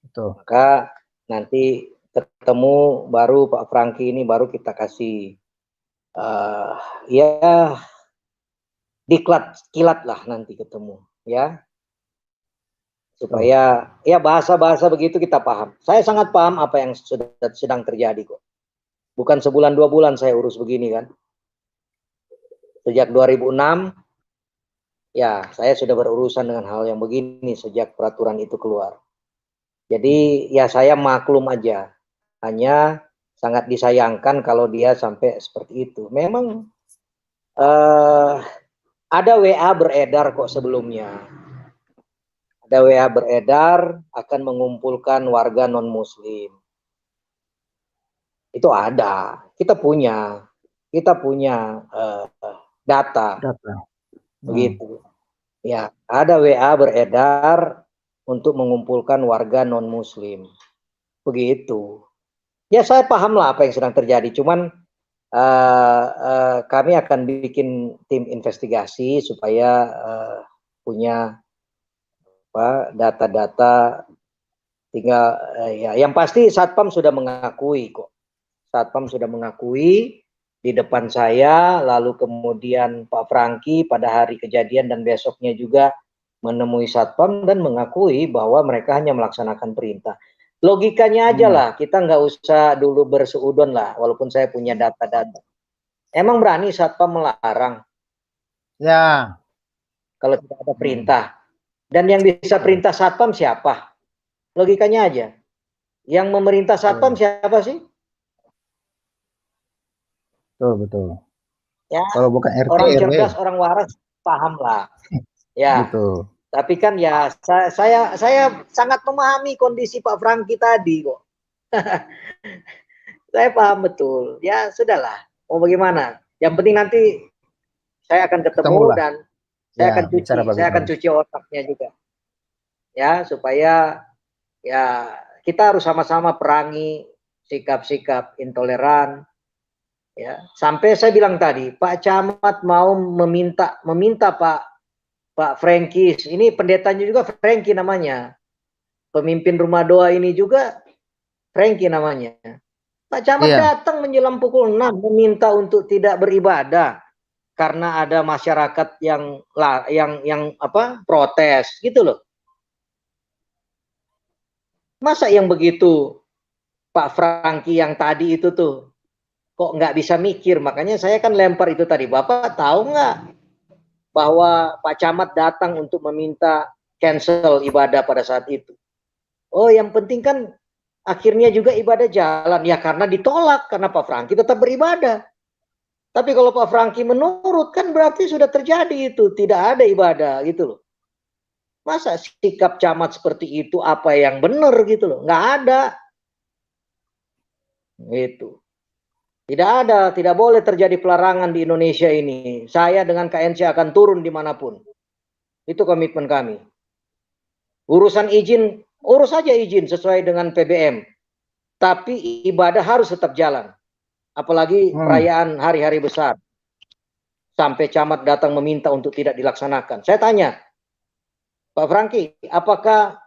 Betul. Maka nanti ketemu baru Pak Franky ini baru kita kasih ya kilat lah nanti ketemu ya, supaya ya bahasa-bahasa begitu kita paham. Saya sangat paham apa yang sedang terjadi kok. Bukan sebulan 2 bulan saya urus begini kan. Sejak 2006 ya saya sudah berurusan dengan hal yang begini sejak peraturan itu keluar. Jadi ya saya maklum aja. Hanya sangat disayangkan kalau dia sampai seperti itu. Memang ada WA beredar kok sebelumnya. Ada WA beredar akan mengumpulkan warga non-muslim. Itu ada. Kita punya data. Begitu. Ya, ada WA beredar untuk mengumpulkan warga non-muslim. Begitu. Ya saya paham lah apa yang sedang terjadi, cuman kami akan bikin tim investigasi supaya punya data-data. Tinggal ya yang pasti Satpam sudah mengakui kok. Satpam sudah mengakui di depan saya, lalu kemudian Pak Franky pada hari kejadian dan besoknya juga menemui Satpam dan mengakui bahwa mereka hanya melaksanakan perintah. Logikanya aja lah, kita nggak usah dulu berseudon lah, walaupun saya punya data-data. Emang berani Satpam melarang? Ya. Kalau tidak ada perintah. Dan yang bisa perintah Satpam siapa? Logikanya aja. Yang memerintah Satpam siapa sih? Betul. Ya, kalau bukan RT, orang RW. cerdas, orang waras, paham lah. Ya. Betul. Tapi kan ya saya sangat memahami kondisi Pak Franky tadi kok. Saya paham betul. Ya sudahlah. Mau bagaimana? Yang penting nanti saya akan ketemu dan saya akan cuci otaknya juga. Ya, supaya ya kita harus sama-sama perangi sikap-sikap intoleran. Ya, sampai saya bilang tadi, Pak Camat mau meminta Pak Franky, ini pendetanya juga Franky namanya. Pemimpin rumah doa ini juga Franky namanya. Pak Camat datang menjelang pukul 6 meminta untuk tidak beribadah karena ada masyarakat yang protes gitu loh. Masa yang begitu Pak Franky yang tadi itu tuh kok nggak bisa mikir? Makanya saya kan lempar itu tadi. Bapak tahu nggak bahwa Pak Camat datang untuk meminta cancel ibadah pada saat itu? Oh, yang penting kan akhirnya juga ibadah jalan. Ya karena ditolak, karena Pak Franky tetap beribadah. Tapi kalau Pak Franky menurut kan berarti sudah terjadi itu. Tidak ada ibadah gitu loh. Masa sikap camat seperti itu apa yang benar gitu loh? Nggak ada. Itu. Tidak ada, tidak boleh terjadi pelarangan di Indonesia ini. Saya dengan KNC akan turun dimanapun. Itu komitmen kami. Urusan izin, urus saja izin sesuai dengan PBM. Tapi ibadah harus tetap jalan. Apalagi perayaan hari-hari besar. Sampai camat datang meminta untuk tidak dilaksanakan. Saya tanya, Pak Franky, apakah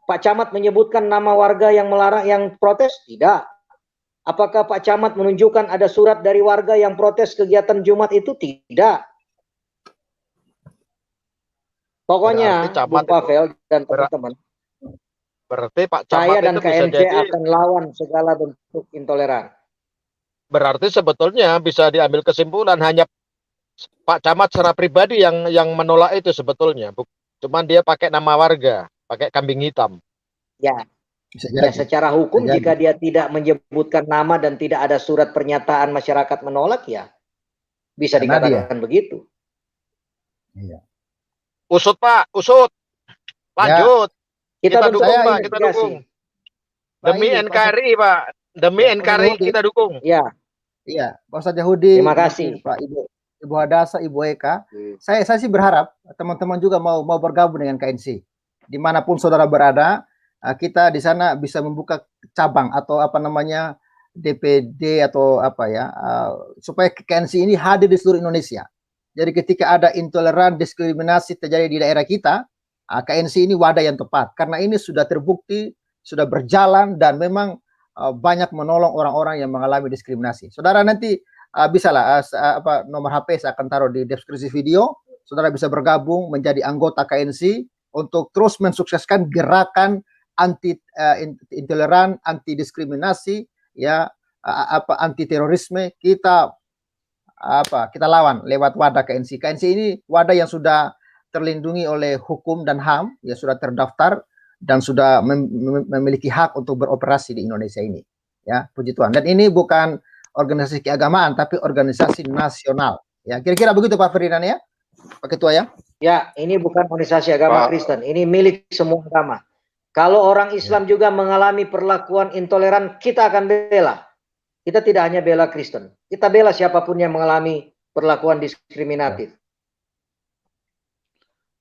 Pak Camat menyebutkan nama warga yang melarang, yang protes? Tidak. Apakah Pak Camat menunjukkan ada surat dari warga yang protes kegiatan Jumat itu? Tidak. Pokoknya, Bung Pavel dan teman-teman, berarti Pak Camat saya dan itu bisa KNC jadi, akan lawan segala bentuk intoleran. berarti sebetulnya bisa diambil kesimpulan hanya Pak Camat secara pribadi yang menolak itu sebetulnya. Cuman dia pakai nama warga, pakai kambing hitam. Ya, ya secara hukum jika dia tidak menyebutkan nama dan tidak ada surat pernyataan masyarakat menolak, ya bisa dikatakan begitu. Iya. Usut Pak, usut. Lanjut. Ya. Kita dukung Pak, kita dukung. Demi NKRI Pak, demi NKRI kita dukung. Iya. Iya, Pak Ustadz Yahudi. Terima kasih. Pak Ibu Hadasa, Ibu Eka. Saya sih berharap teman-teman juga mau bergabung dengan KNC. Dimanapun saudara berada, kita di sana bisa membuka cabang atau apa namanya DPD atau apa ya, supaya KNC ini hadir di seluruh Indonesia. Jadi ketika ada intoleran, diskriminasi terjadi di daerah kita, KNC ini wadah yang tepat karena ini sudah terbukti, sudah berjalan dan memang banyak menolong orang-orang yang mengalami diskriminasi. Saudara nanti bisalah nomor HP saya akan taruh di deskripsi video. Saudara bisa bergabung menjadi anggota KNC untuk terus mensukseskan gerakan anti intoleran, anti diskriminasi, ya anti terorisme. Kita lawan lewat wadah KNC. KNC ini wadah yang sudah terlindungi oleh hukum dan HAM, ya sudah terdaftar dan sudah memiliki hak untuk beroperasi di Indonesia ini. Ya, puji Tuhan. Dan ini bukan organisasi keagamaan, tapi organisasi nasional. Ya, kira-kira begitu Pak Ferdinand ya, Pak Ketua ya. Ya, ini bukan organisasi agama Kristen, ini milik semua agama. Kalau orang Islam juga mengalami perlakuan intoleran, kita akan bela. Kita tidak hanya bela Kristen, kita bela siapapun yang mengalami perlakuan diskriminatif.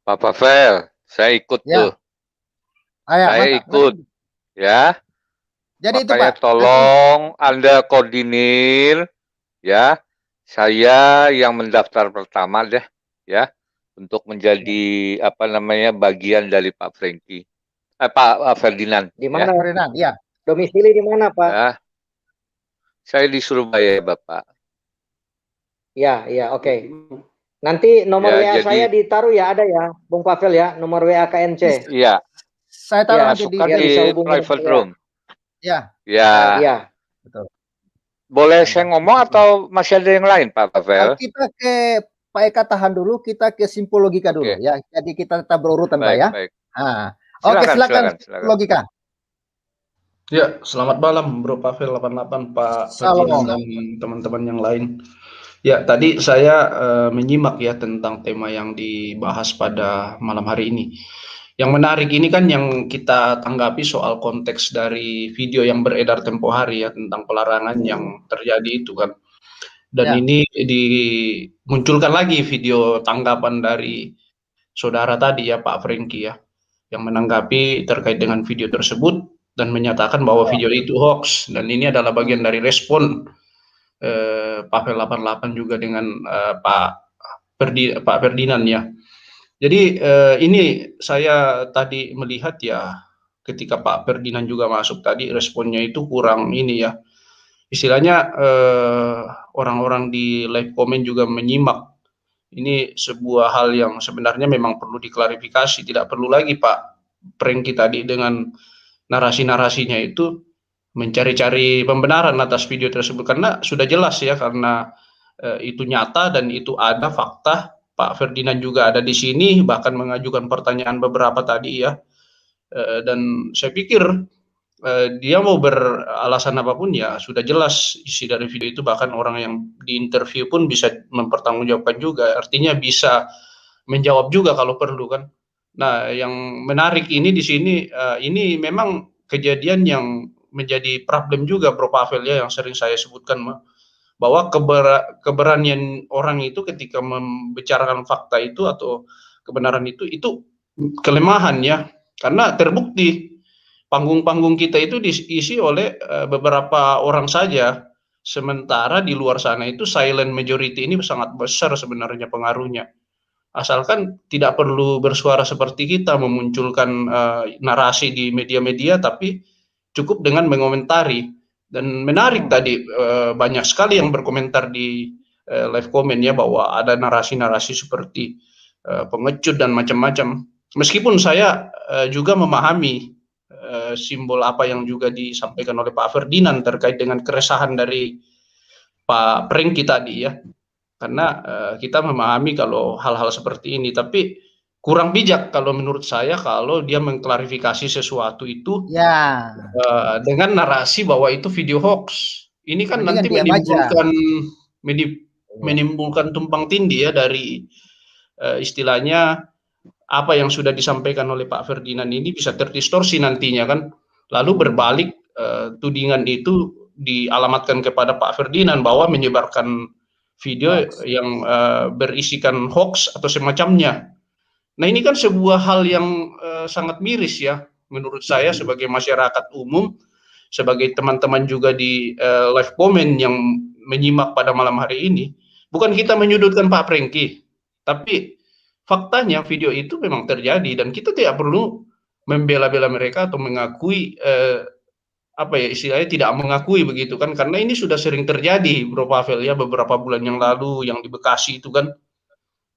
Pak Pavel, saya ikut tuh. Saya ikut, ya. Jadi makanya itu Pak, tolong Anda koordinir, ya. Saya yang mendaftar pertama deh, ya, untuk menjadi apa namanya bagian dari Pak Franky, Pak Ferdinand. Di mana Ferdinand? Ya. Domisili di mana Pak? Ya. Saya di Surabaya, Bapak. Ya, oke. Nanti nomor WA saya ditaruh ya, ada ya, Bung Pavel ya, nomor WA KNC. Iya. Saya taruh nanti di private room. Ya. Ya. Betul. Boleh saya ngomong atau masih ada yang lain, Pak Pavel? Kita ke Pak Eka tahan dulu, kita ke simpologika dulu ya. Jadi kita tetap berurutan Pak ya. Baik. Oke, silakan. Logika. Ya, selamat malam Bro Pavel 88, Pak Ferdinand dan teman-teman yang lain. Ya, tadi saya menyimak ya tentang tema yang dibahas pada malam hari ini. Yang menarik ini kan yang kita tanggapi soal konteks dari video yang beredar tempo hari ya tentang pelarangan yang terjadi itu kan. Dan ini dimunculkan lagi video tanggapan dari saudara tadi ya Pak Franky ya, yang menanggapi terkait dengan video tersebut dan menyatakan bahwa video itu hoax, dan ini adalah bagian dari respon Pavel 88 juga dengan Pak Ferdinand ya. Jadi ini saya tadi melihat ya ketika Pak Ferdinand juga masuk tadi responnya itu kurang ini ya. Istilahnya orang-orang di live comment juga menyimak. Ini sebuah hal yang sebenarnya memang perlu diklarifikasi. Tidak perlu lagi Pak Franky tadi dengan narasi-narasinya itu mencari-cari pembenaran atas video tersebut. Karena sudah jelas ya, karena itu nyata dan itu ada fakta. Pak Ferdinand juga ada di sini, bahkan mengajukan pertanyaan beberapa tadi ya. Dan saya pikir dia mau beralasan apapun ya sudah jelas isi dari video itu, bahkan orang yang diinterview pun bisa mempertanggungjawabkan juga, artinya bisa menjawab juga kalau perlu kan. Nah, yang menarik ini di sini, ini memang kejadian yang menjadi problem juga Bro Pavel ya, yang sering saya sebutkan bahwa keberanian orang itu ketika membicarakan fakta itu atau kebenaran itu kelemahan ya, karena terbukti panggung-panggung kita itu diisi oleh beberapa orang saja, sementara di luar sana itu silent majority ini sangat besar sebenarnya pengaruhnya. Asalkan tidak perlu bersuara seperti kita memunculkan narasi di media-media, tapi cukup dengan mengomentari. Dan menarik tadi banyak sekali yang berkomentar di live comment ya, bahwa ada narasi-narasi seperti pengecut dan macam-macam. Meskipun saya juga memahami simbol apa yang juga disampaikan oleh Pak Ferdinand terkait dengan keresahan dari Pak Prengki tadi ya, karena kita memahami kalau hal-hal seperti ini, tapi kurang bijak kalau menurut saya kalau dia mengklarifikasi sesuatu itu ya dengan narasi bahwa itu video hoax. Ini kan nanti menimbulkan tumpang tindih ya dari istilahnya apa yang sudah disampaikan oleh Pak Ferdinand ini bisa terdistorsi nantinya kan, lalu berbalik tudingan itu dialamatkan kepada Pak Ferdinand bahwa menyebarkan video yang berisikan hoax atau semacamnya. Nah, ini kan sebuah hal yang sangat miris ya menurut saya sebagai masyarakat umum, sebagai teman-teman juga di live comment yang menyimak pada malam hari ini. Bukan kita menyudutkan Pak Prengki, tapi faktanya video itu memang terjadi dan kita tidak perlu membela-bela mereka atau mengakui apa ya istilahnya tidak mengakui begitu kan, karena ini sudah sering terjadi Bro Pavel ya, beberapa bulan yang lalu yang di Bekasi itu kan,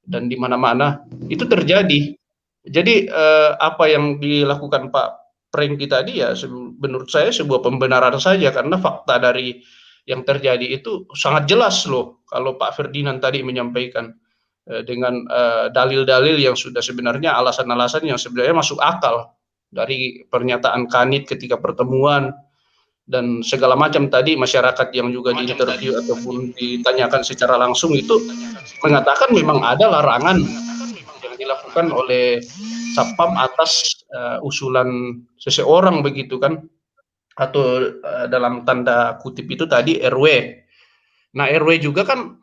dan di mana-mana itu terjadi. Jadi apa yang dilakukan Pak Prengki tadi ya menurut saya sebuah pembenaran saja, karena fakta dari yang terjadi itu sangat jelas loh kalau Pak Ferdinand tadi menyampaikan dengan dalil-dalil yang sudah sebenarnya alasan-alasan yang sebenarnya masuk akal dari pernyataan Kanit ketika pertemuan dan segala macam tadi. Masyarakat yang juga diinterview ataupun ditanyakan secara langsung itu mengatakan memang ada larangan yang dilakukan oleh Satpam atas usulan seseorang begitu kan, atau dalam tanda kutip itu tadi RW. Nah, RW juga kan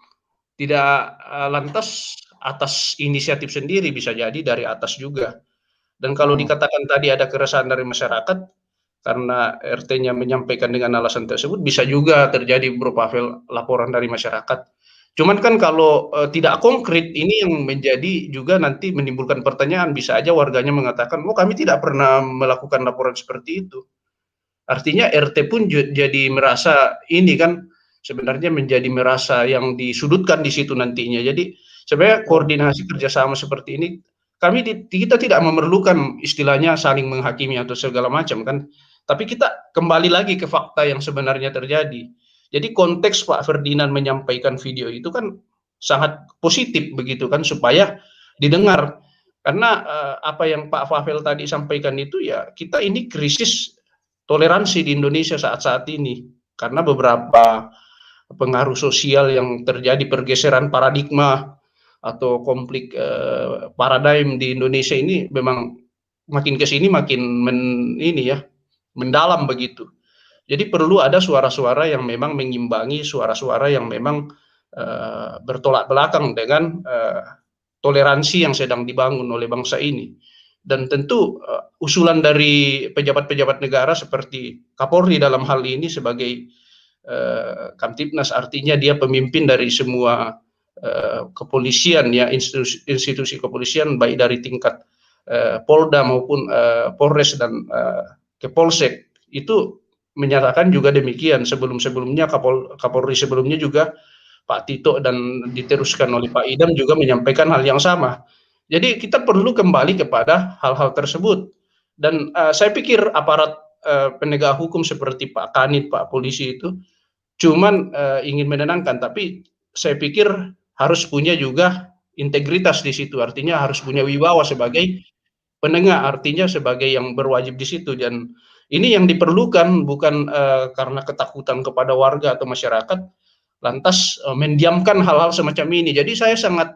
tidak lantas atas inisiatif sendiri, bisa jadi dari atas juga. Dan kalau dikatakan tadi ada keresahan dari masyarakat karena RT-nya menyampaikan dengan alasan tersebut, bisa juga terjadi Bro Pavel laporan dari masyarakat. Cuman kan kalau tidak konkret, ini yang menjadi juga nanti menimbulkan pertanyaan. Bisa aja warganya mengatakan, oh kami tidak pernah melakukan laporan seperti itu. Artinya RT pun jadi merasa ini kan sebenarnya menjadi merasa yang disudutkan di situ nantinya. Jadi sebenarnya koordinasi kerjasama seperti ini, kita tidak memerlukan istilahnya saling menghakimi atau segala macam kan, tapi kita kembali lagi ke fakta yang sebenarnya terjadi. Jadi konteks Pak Ferdinand menyampaikan video itu kan sangat positif begitu kan, supaya didengar. Karena apa yang Pak Pavel tadi sampaikan itu ya, kita ini krisis toleransi di Indonesia saat-saat ini, karena beberapa pengaruh sosial yang terjadi, pergeseran paradigma atau konflik paradigm di Indonesia ini memang makin ke sini makin mendalam begitu. Jadi perlu ada suara-suara yang memang mengimbangi suara-suara yang memang bertolak belakang dengan toleransi yang sedang dibangun oleh bangsa ini. Dan tentu usulan dari pejabat-pejabat negara seperti Kapolri dalam hal ini sebagai Kamtibnas, artinya dia pemimpin dari semua kepolisian ya, institusi kepolisian baik dari tingkat Polda maupun Polres dan Kepolsek, itu menyatakan juga demikian. Sebelum-sebelumnya Kapolri sebelumnya juga Pak Tito dan diteruskan oleh Pak Idam juga menyampaikan hal yang sama. Jadi kita perlu kembali kepada hal-hal tersebut, dan saya pikir aparat penegak hukum seperti Pak Kanit, Pak Polisi itu cuman ingin menenangkan, tapi saya pikir harus punya juga integritas di situ, artinya harus punya wibawa sebagai penengah, artinya sebagai yang berwajib di situ. Dan ini yang diperlukan, bukan karena ketakutan kepada warga atau masyarakat lantas mendiamkan hal-hal semacam ini. Jadi saya sangat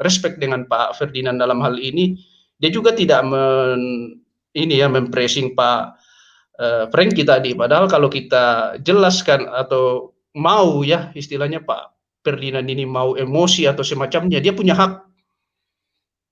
respect dengan Pak Ferdinand dalam hal ini. Dia juga tidak mempressing Pak Franky tadi. Padahal kalau kita jelaskan atau mau ya istilahnya Pak Ferdinand ini mau emosi atau semacamnya, dia punya hak.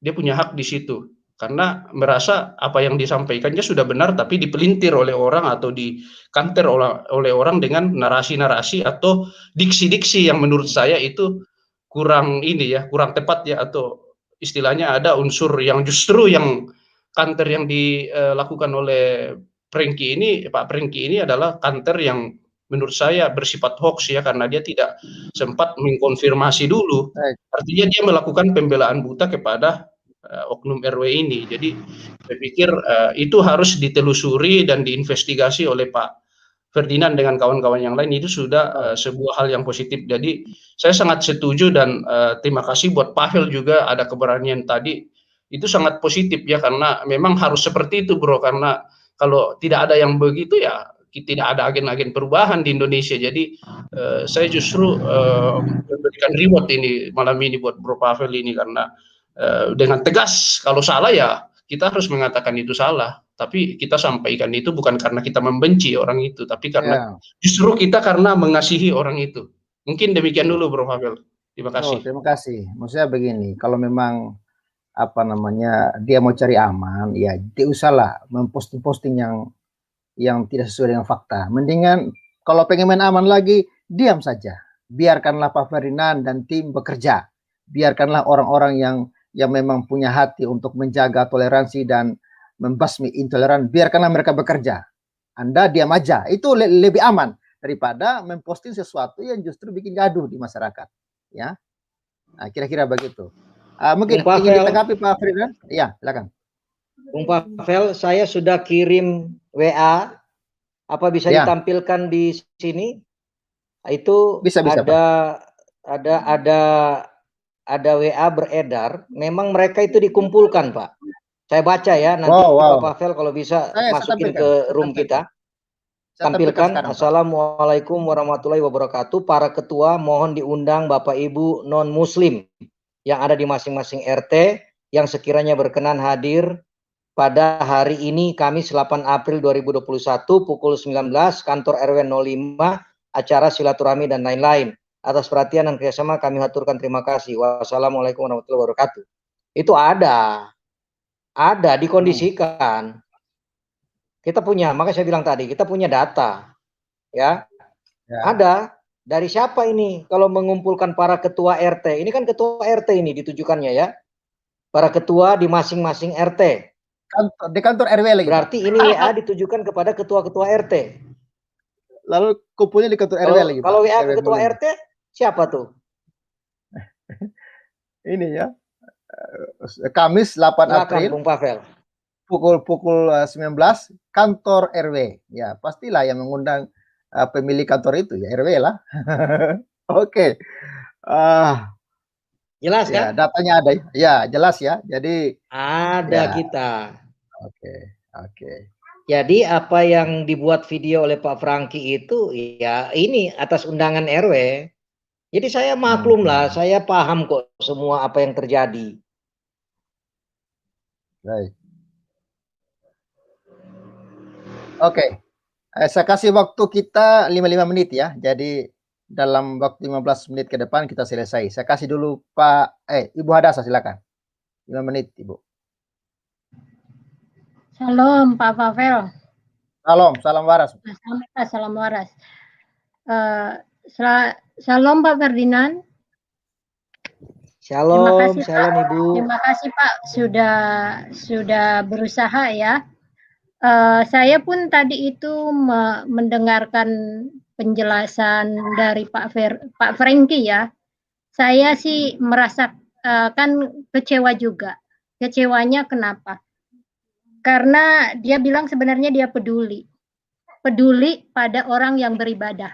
Dia punya hak di situ. Karena merasa apa yang disampaikannya sudah benar tapi dipelintir oleh orang atau dikanter oleh orang dengan narasi-narasi atau diksi-diksi yang menurut saya itu kurang kurang tepat ya, atau istilahnya ada unsur yang justru yang kanter yang dilakukan oleh Pak Franky ini adalah kanter yang menurut saya bersifat hoax ya, karena dia tidak sempat mengkonfirmasi dulu. Artinya dia melakukan pembelaan buta kepada oknum RW ini. Jadi saya pikir itu harus ditelusuri dan diinvestigasi oleh Pak Ferdinand dengan kawan-kawan yang lain. Itu sudah sebuah hal yang positif. Jadi saya sangat setuju dan terima kasih buat Pavel juga ada keberanian tadi. Itu sangat positif ya, karena memang harus seperti itu bro, karena kalau tidak ada yang begitu ya tidak ada agen-agen perubahan di Indonesia. Jadi saya justru memberikan reward ini malam ini buat Bro Pavel ini, karena dengan tegas kalau salah ya kita harus mengatakan itu salah, tapi kita sampaikan itu bukan karena kita membenci orang itu, tapi karena justru kita karena mengasihi orang itu. Mungkin demikian dulu Bro Pavel. Terima kasih. Terima kasih. Maksudnya begini, kalau memang dia mau cari aman, ya dia usahlah memposting-posting yang tidak sesuai dengan fakta. Mendingan kalau pengen main aman lagi, diam saja. Biarkanlah Pak Ferdinand dan tim bekerja. Biarkanlah orang-orang yang memang punya hati untuk menjaga toleransi dan membasmi intoleran, biarkanlah mereka bekerja. Anda diam aja, itu lebih aman daripada memposting sesuatu yang justru bikin gaduh di masyarakat. Ya, nah, kira-kira begitu. Mungkin ingin ditanggapi Pak Ferdinand? Ya, silakan. Bung Pavel, saya sudah kirim WA. Apa bisa ditampilkan di sini? Itu bisa, ada WA beredar. Memang mereka itu dikumpulkan, Pak. Saya baca ya, nanti Pak Pavel kalau bisa masukin ke room kita. Tampilkan. Assalamualaikum warahmatullahi wabarakatuh. Para ketua mohon diundang Bapak Ibu non-muslim yang ada di masing-masing RT yang sekiranya berkenan hadir pada hari ini Kamis 8 April 2021 pukul 19 kantor RW 05 acara silaturahmi dan lain-lain. Atas perhatian dan kerjasama kami haturkan terima kasih. Wassalamualaikum warahmatullahi wabarakatuh. Itu ada dikondisikan. Kita punya, makanya saya bilang tadi kita punya data, ya. Ada. Dari siapa ini? Kalau mengumpulkan para ketua RT, ini kan ketua RT ini ditujukannya ya. Para ketua di masing-masing RT. Di kantor RW lagi. Berarti ini WA ditujukan kepada ketua-ketua RT. Lalu kumpulnya di kantor RW lagi. Kalau WA ke ketua RT, siapa tuh? Ini ya. Kamis 8 April. Bung Pavel. Pukul 19 kantor RW. Ya, pastilah yang mengundang pemilik kantor itu ya RW lah. Oke. Jelas ya, kan? Datanya ada ya, jelas ya. Jadi ada kita. Oke. Jadi apa yang dibuat video oleh Pak Franky itu ya ini atas undangan RW. Jadi saya maklum lah, saya paham kok semua apa yang terjadi. Baik. Oke. Saya kasih waktu kita 55 menit ya. Jadi dalam waktu 15 menit ke depan kita selesai. Saya kasih dulu Ibu Hadasa, silakan. 5 menit, Ibu. Salam Pak Pavel. Salam waras. Salam waras. Salam Pak Ferdinand. Salam, salam Ibu. Terima kasih Pak sudah berusaha ya. Saya pun tadi itu mendengarkan penjelasan dari Pak Franky ya. Saya sih merasakan kecewa juga. Kecewanya kenapa? Karena dia bilang sebenarnya dia peduli pada orang yang beribadah,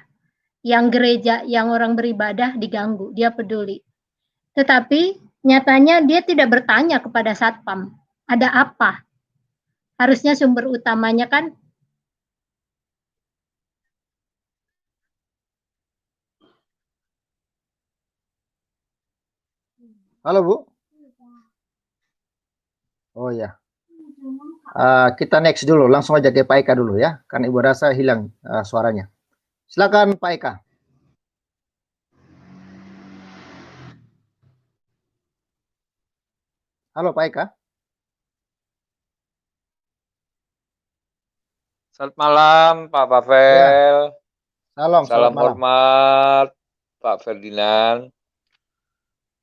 yang gereja, yang orang beribadah diganggu, dia peduli. Tetapi nyatanya dia tidak bertanya kepada satpam, ada apa? Harusnya sumber utamanya kan. Halo Bu. Oh ya. Kita next dulu, langsung aja ke Pak Eka dulu ya, karena Ibu rasa hilang suaranya. Silakan Pak Eka. Halo Pak Eka. Selamat malam Pak Pavel. Ya. Salam hormat Pak Ferdinand.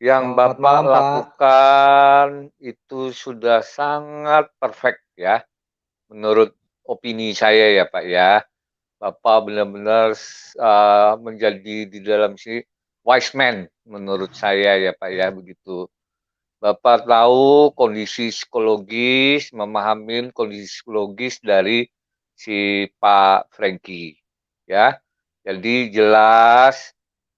Yang Selamat Bapak malam, Pak. lakukan itu sudah sangat perfect ya, menurut opini saya ya Pak ya. Bapak benar-benar menjadi di dalam sini wise man menurut saya ya Pak ya, begitu. Bapak tahu kondisi psikologis, memahami kondisi psikologis dari si Pak Frankie ya. Jadi jelas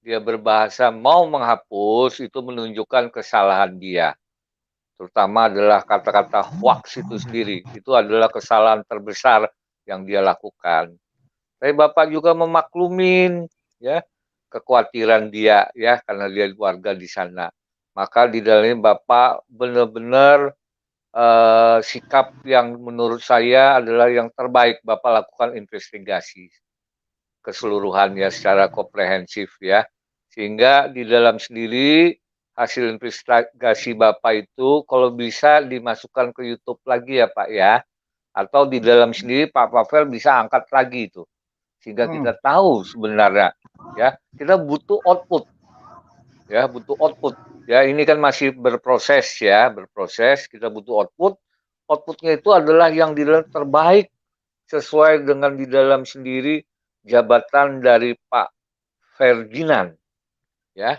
dia berbahasa mau menghapus itu menunjukkan kesalahan dia. Terutama adalah kata-kata hoax itu sendiri. Itu adalah kesalahan terbesar yang dia lakukan. Tapi Bapak juga memaklumin ya kekhawatiran dia ya, karena dia warga di sana. Maka di dalamnya Bapak benar-benar sikap yang menurut saya adalah yang terbaik. Bapak lakukan investigasi keseluruhannya secara komprehensif ya, sehingga di dalam sendiri hasil investigasi Bapak itu kalau bisa dimasukkan ke YouTube lagi ya Pak ya, atau di dalam sendiri Pak Pavel bisa angkat lagi itu, sehingga kita tahu sebenarnya ya, kita butuh output ya, butuh output ya. Ini kan masih berproses ya, berproses, kita butuh output. Outputnya itu adalah yang di dalam terbaik sesuai dengan di dalam sendiri jabatan dari Pak Ferdinand ya,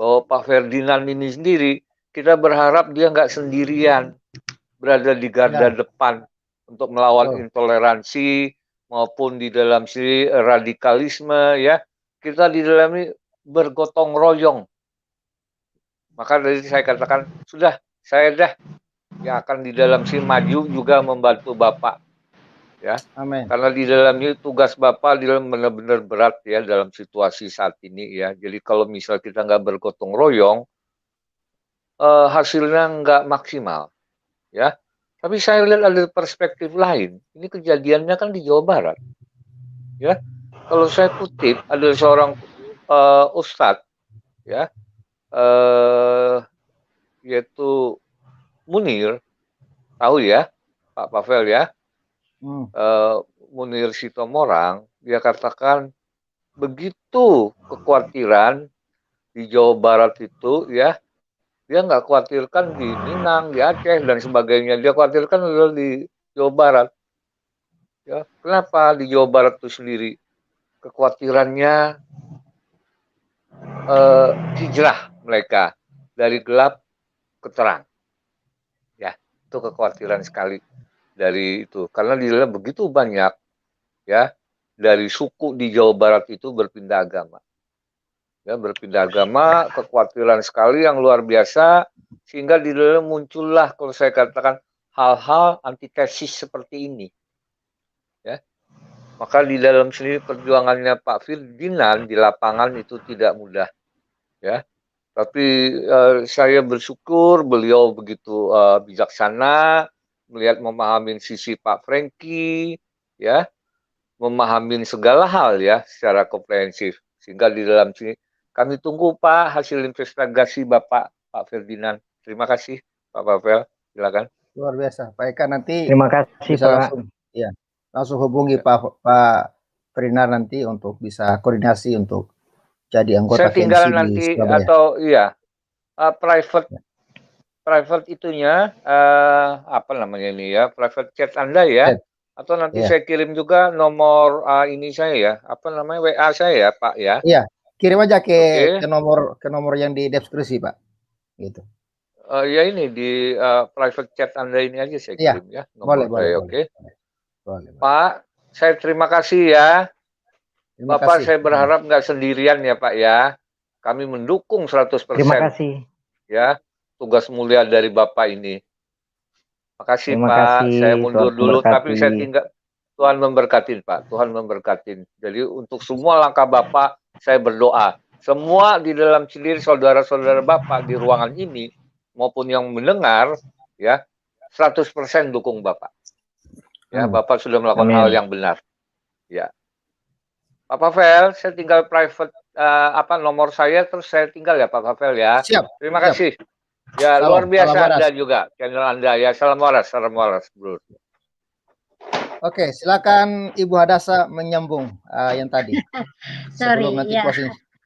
bahwa Pak Ferdinand ini sendiri kita berharap dia nggak sendirian berada di garda depan untuk melawan intoleransi maupun di dalam sini radikalisme ya. Kita di dalam ini bergotong royong. Maka dari saya katakan sudah, saya dah yang akan di dalam sini maju juga membantu Bapak ya. Amin. Karena di dalamnya tugas Bapak di dalam benar-benar berat ya dalam situasi saat ini ya. Jadi kalau misal kita nggak bergotong royong, hasilnya nggak maksimal ya. Tapi saya lihat ada perspektif lain. Ini kejadiannya kan di Jawa Barat ya. Kalau saya kutip ada seorang ustadz ya, yaitu Munir, tahu ya Pak Pavel ya. Munir Sitomorang, dia katakan begitu kekhawatiran di Jawa Barat itu ya, dia nggak khawatirkan di Minang, di Aceh dan sebagainya, dia khawatirkan adalah di Jawa Barat ya. Kenapa di Jawa Barat itu sendiri kekhawatirannya hijrah mereka dari gelap ke terang ya, itu kekhawatiran sekali dari itu, karena di dalam begitu banyak ya dari suku di Jawa Barat itu berpindah agama ya, berpindah agama, kekhawatiran sekali yang luar biasa, sehingga di dalam muncullah kalau saya katakan hal-hal antitesis seperti ini ya. Maka di dalam sendiri perjuangannya Pak Ferdinand di lapangan itu tidak mudah ya, tapi saya bersyukur beliau begitu bijaksana melihat, memahami sisi Pak Frankie ya, memahami segala hal ya secara komprehensif, sehingga di dalam sini kami tunggu Pak hasil investigasi Bapak Pak Ferdinand. Terima kasih Pak Pavel, silakan. Luar biasa Pak Eka, nanti Terima kasih bisa Pak. langsung hubungi Pak Ferdinand nanti untuk bisa koordinasi untuk jadi anggota saya tinggal KMC nanti di Surabaya. Atau iya private itunya apa namanya ini ya, private chat Anda ya, atau nanti saya kirim juga nomor ini saya ya, apa namanya, WA saya ya Pak ya. Iya, kirim aja ke nomor yang di deskripsi Pak, gitu. Ya ini di private chat Anda ini aja saya kirim ya nomor saya. Oke. Pak, saya terima kasih ya. Bapak, saya berharap nggak sendirian ya Pak ya. Kami mendukung 100%. Terima kasih. Ya, tugas mulia dari Bapak ini. Makasih Terima Pak, kasih, saya mundur Tuhan dulu, memberkati. tapi saya tinggal. Tuhan memberkatin Pak, Tuhan memberkatin. Jadi untuk semua langkah Bapak, saya berdoa. Semua di dalam sendiri saudara-saudara Bapak di ruangan ini, maupun yang mendengar, ya, 100% dukung Bapak. Ya, Bapak sudah melakukan hal yang benar. Ya. Pak Pavel, saya tinggal private nomor saya, terus saya tinggal ya Pak Pavel ya. Siap. Terima kasih. Ya, Salam, luar biasa salam Anda waras. juga, channel Anda ya. Salam waras, bro. Oke, silakan Ibu Hadasa menyambung yang tadi. Sorry, Sebelum nanti ya.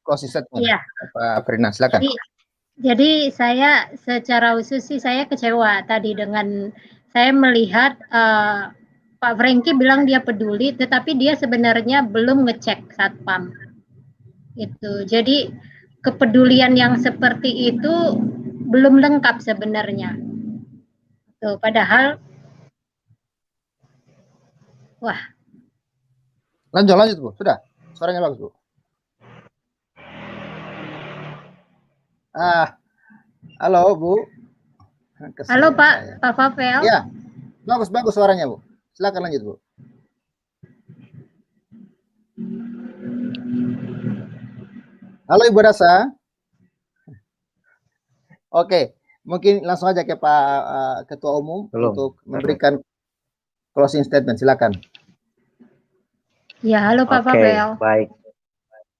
closing statement. Iya. Pak Frina, silakan. Jadi saya secara khusus sih saya kecewa tadi dengan saya melihat Pak Franky bilang dia peduli, tetapi dia sebenarnya belum ngecek satpam. Itu. Jadi kepedulian yang seperti itu belum lengkap sebenarnya. Tuh, padahal wah. Lanjut Bu. Sudah. Suaranya bagus Bu. Halo Bu. Halo Pak Pavel. Ya, bagus suaranya Bu. Silakan lanjut Bu. Halo Ibu Dasa. Oke, mungkin langsung aja ke Pak Ketua Umum untuk memberikan closing statement. Silakan. Ya, halo Pak Pavel. Baik.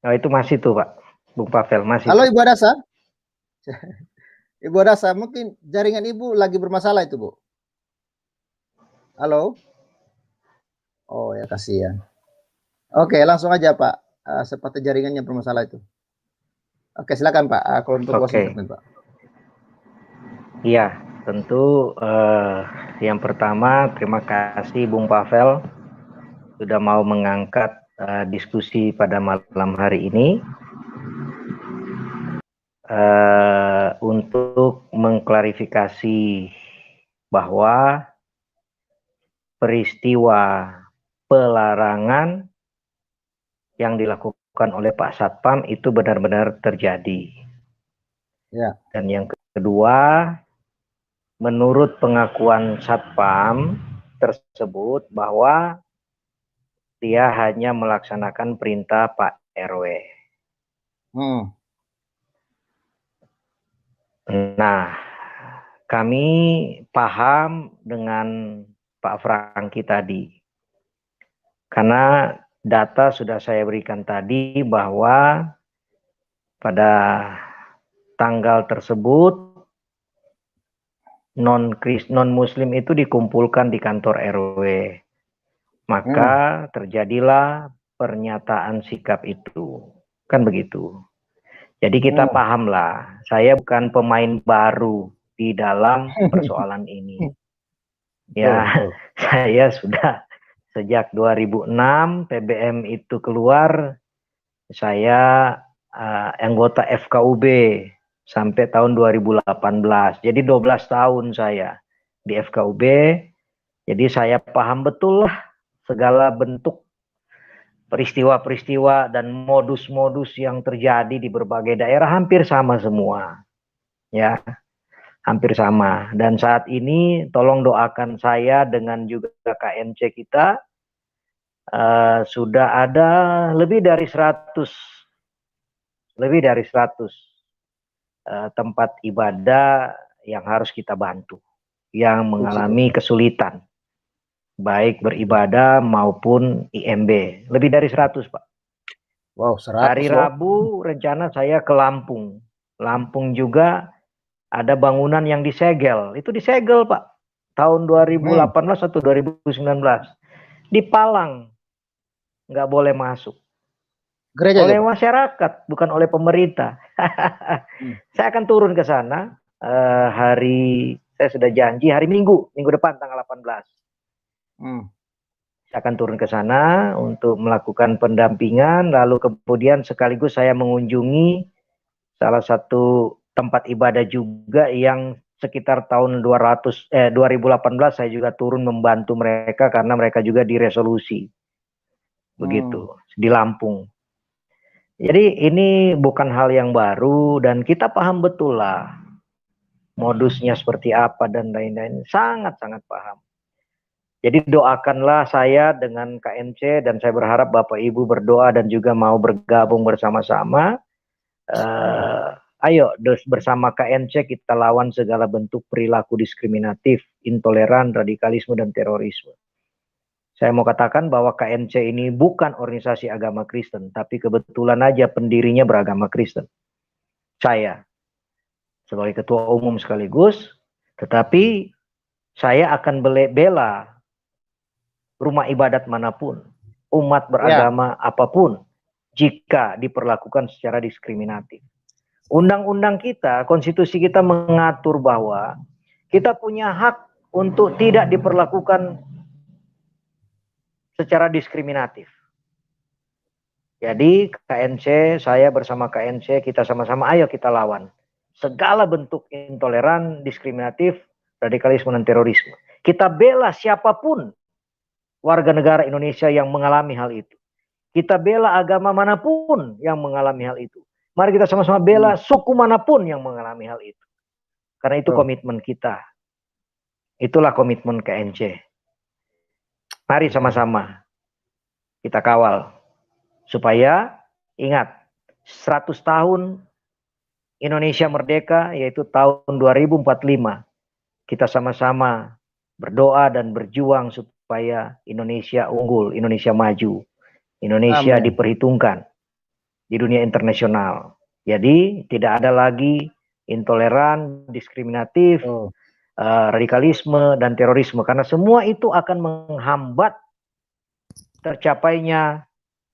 Oh, itu masih tuh Pak, Bung Pavel masih. Halo Ibu Dasa. Ibu Dasa, mungkin jaringan Ibu lagi bermasalah itu Bu. Halo. Oh ya, kasihan. Oke, langsung aja Pak. Seperti jaringannya bermasalah itu. Oke, silakan Pak. Kalau untuk closing statement Pak. Iya, tentu yang pertama terima kasih Bung Pavel sudah mau mengangkat diskusi pada malam hari ini untuk mengklarifikasi bahwa peristiwa pelarangan yang dilakukan oleh Pak Satpam itu benar-benar terjadi. Ya. Dan yang kedua, menurut pengakuan Satpam tersebut bahwa dia hanya melaksanakan perintah Pak RW. Nah, kami paham dengan Pak Franky tadi. Karena data sudah saya berikan tadi bahwa pada tanggal tersebut non-muslim itu dikumpulkan di kantor RW. Maka terjadilah pernyataan sikap itu. Kan begitu. Jadi kita pahamlah, saya bukan pemain baru di dalam persoalan ini. Ya, saya sudah sejak 2006 PBM itu keluar, saya anggota FKUB sampai tahun 2018. Jadi 12 tahun saya di FKUB. Jadi saya paham betul lah segala bentuk peristiwa-peristiwa dan modus-modus yang terjadi di berbagai daerah hampir sama semua. Ya, hampir sama. Dan saat ini tolong doakan saya dengan juga KNC kita sudah ada lebih dari 100 tempat ibadah yang harus kita bantu, yang mengalami kesulitan baik beribadah maupun IMB. Lebih dari 100 Pak. Wow, 100. Hari Rabu rencana saya ke Lampung. Lampung juga ada bangunan yang disegel. Itu disegel Pak. Tahun 2018 atau 2019. Dipalang. Nggak boleh masuk. Gereja oleh juga, masyarakat, bukan oleh pemerintah. Saya akan turun ke sana saya sudah janji hari Minggu depan tanggal 18. Saya akan turun ke sana untuk melakukan pendampingan, lalu kemudian sekaligus saya mengunjungi salah satu tempat ibadah juga yang sekitar tahun 2018 saya juga turun membantu mereka karena mereka juga diresolusi. Begitu, di Lampung. Jadi ini bukan hal yang baru dan kita paham betul lah modusnya seperti apa dan lain-lain. Sangat-sangat paham. Jadi doakanlah saya dengan KNC dan saya berharap Bapak Ibu berdoa dan juga mau bergabung bersama-sama. Ayo bersama KNC kita lawan segala bentuk perilaku diskriminatif intoleran, radikalisme, dan terorisme. Saya mau katakan bahwa KNC ini bukan organisasi agama Kristen, tapi kebetulan aja pendirinya beragama Kristen. Saya sebagai ketua umum sekaligus, tetapi saya akan bela rumah ibadat manapun, umat beragama apapun, jika diperlakukan secara diskriminatif. Undang-undang kita, konstitusi kita mengatur bahwa kita punya hak untuk tidak diperlakukan secara diskriminatif. Jadi KNC, saya bersama KNC, kita sama-sama ayo kita lawan segala bentuk intoleran, diskriminatif, radikalisme, dan terorisme. Kita bela siapapun warga negara Indonesia yang mengalami hal itu. Kita bela agama manapun yang mengalami hal itu. Mari kita sama-sama bela suku manapun yang mengalami hal itu. Karena itu komitmen kita. Itulah komitmen KNC. Mari sama-sama kita kawal supaya ingat 100 tahun Indonesia merdeka, yaitu tahun 2045. Kita sama-sama berdoa dan berjuang supaya Indonesia unggul, Indonesia maju, Indonesia diperhitungkan di dunia internasional. Jadi tidak ada lagi intoleran, diskriminatif, radikalisme, dan terorisme, karena semua itu akan menghambat tercapainya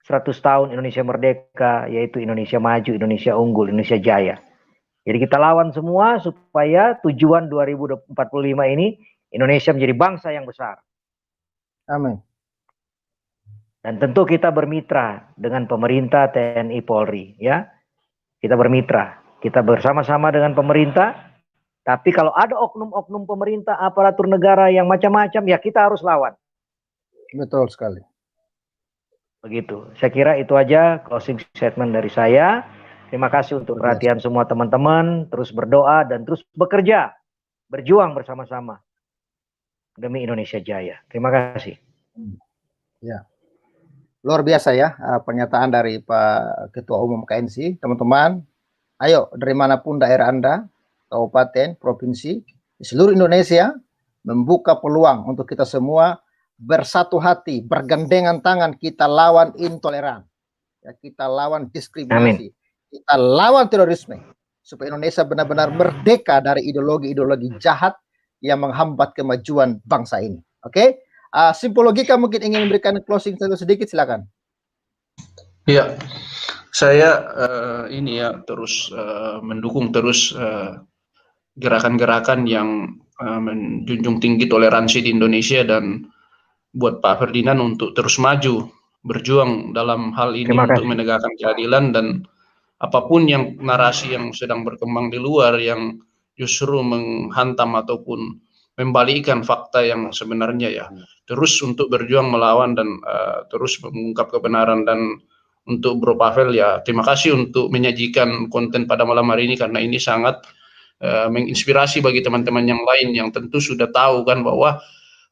100 tahun Indonesia merdeka, yaitu Indonesia maju, Indonesia unggul, Indonesia jaya. Jadi kita lawan semua supaya tujuan 2045 ini Indonesia menjadi bangsa yang besar. Amin. Dan tentu kita bermitra dengan pemerintah, TNI, Polri, ya. Kita bermitra, kita bersama-sama dengan pemerintah. Tapi kalau ada oknum-oknum pemerintah, aparatur negara yang macam-macam, ya kita harus lawan. Betul sekali. Begitu. Saya kira itu aja closing statement dari saya. Terima kasih untuk perhatian semua teman-teman. Terus berdoa dan terus bekerja. Berjuang bersama-sama. Demi Indonesia Jaya. Terima kasih. Ya. Luar biasa ya pernyataan dari Pak Ketua Umum KNC. Teman-teman, ayo dari manapun daerah Anda, kabupaten, provinsi, di seluruh Indonesia, membuka peluang untuk kita semua bersatu hati, bergandengan tangan, kita lawan intoleran, ya, kita lawan diskriminasi, kita lawan terorisme, supaya Indonesia benar-benar merdeka dari ideologi-ideologi jahat yang menghambat kemajuan bangsa ini. Oke? Simpul Logika mungkin ingin memberikan closing sedikit, silakan. Iya, saya ini ya terus mendukung terus gerakan-gerakan yang menjunjung tinggi toleransi di Indonesia, dan buat Pak Ferdinand untuk terus maju berjuang dalam hal ini untuk menegakkan keadilan, dan apapun yang narasi yang sedang berkembang di luar yang justru menghantam ataupun membalikkan fakta yang sebenarnya, ya terus untuk berjuang melawan dan terus mengungkap kebenaran. Dan untuk Bro Pavel, ya terima kasih untuk menyajikan konten pada malam hari ini, karena ini sangat menginspirasi bagi teman-teman yang lain yang tentu sudah tahu kan bahwa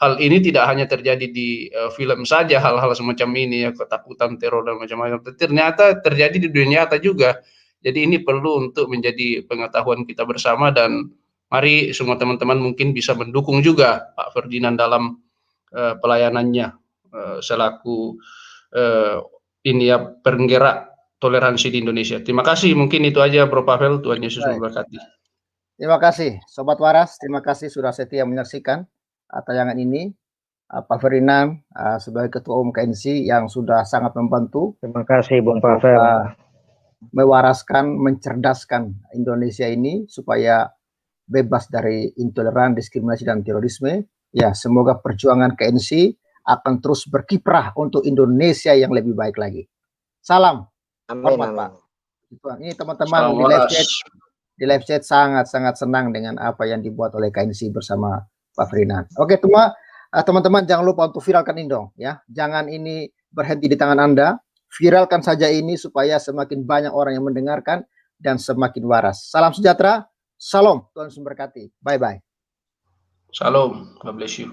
hal ini tidak hanya terjadi di film saja, hal-hal semacam ini ya, ketakutan, teror dan macam-macam, ternyata terjadi di dunia nyata juga. Jadi ini perlu untuk menjadi pengetahuan kita bersama, dan mari semua teman-teman mungkin bisa mendukung juga Pak Ferdinand dalam pelayanannya selaku ini ya penggerak toleransi di Indonesia. Terima kasih, mungkin itu aja Bro Pavel, Tuhan Yesus memberkati. Terima kasih Sobat Waras, terima kasih sudah setia menyaksikan tayangan ini. Pak Ferdinand sebagai Ketua Umum KNC yang sudah sangat membantu. Terima kasih Bung Pavel. Mewaraskan, mencerdaskan Indonesia ini supaya bebas dari intoleran, diskriminasi, dan terorisme. Ya, semoga perjuangan KNC akan terus berkiprah untuk Indonesia yang lebih baik lagi. Salam. Hormat, Pak. Ini teman-teman di live chat sangat-sangat senang dengan apa yang dibuat oleh KNC bersama Pak Ferdinand. Oke, teman-teman jangan lupa untuk viralkan ini dong, ya. Jangan ini berhenti di tangan Anda. Viralkan saja ini supaya semakin banyak orang yang mendengarkan dan semakin waras. Salam sejahtera. Salam. Tuhan memberkati. Bye-bye. Salam. God bless you.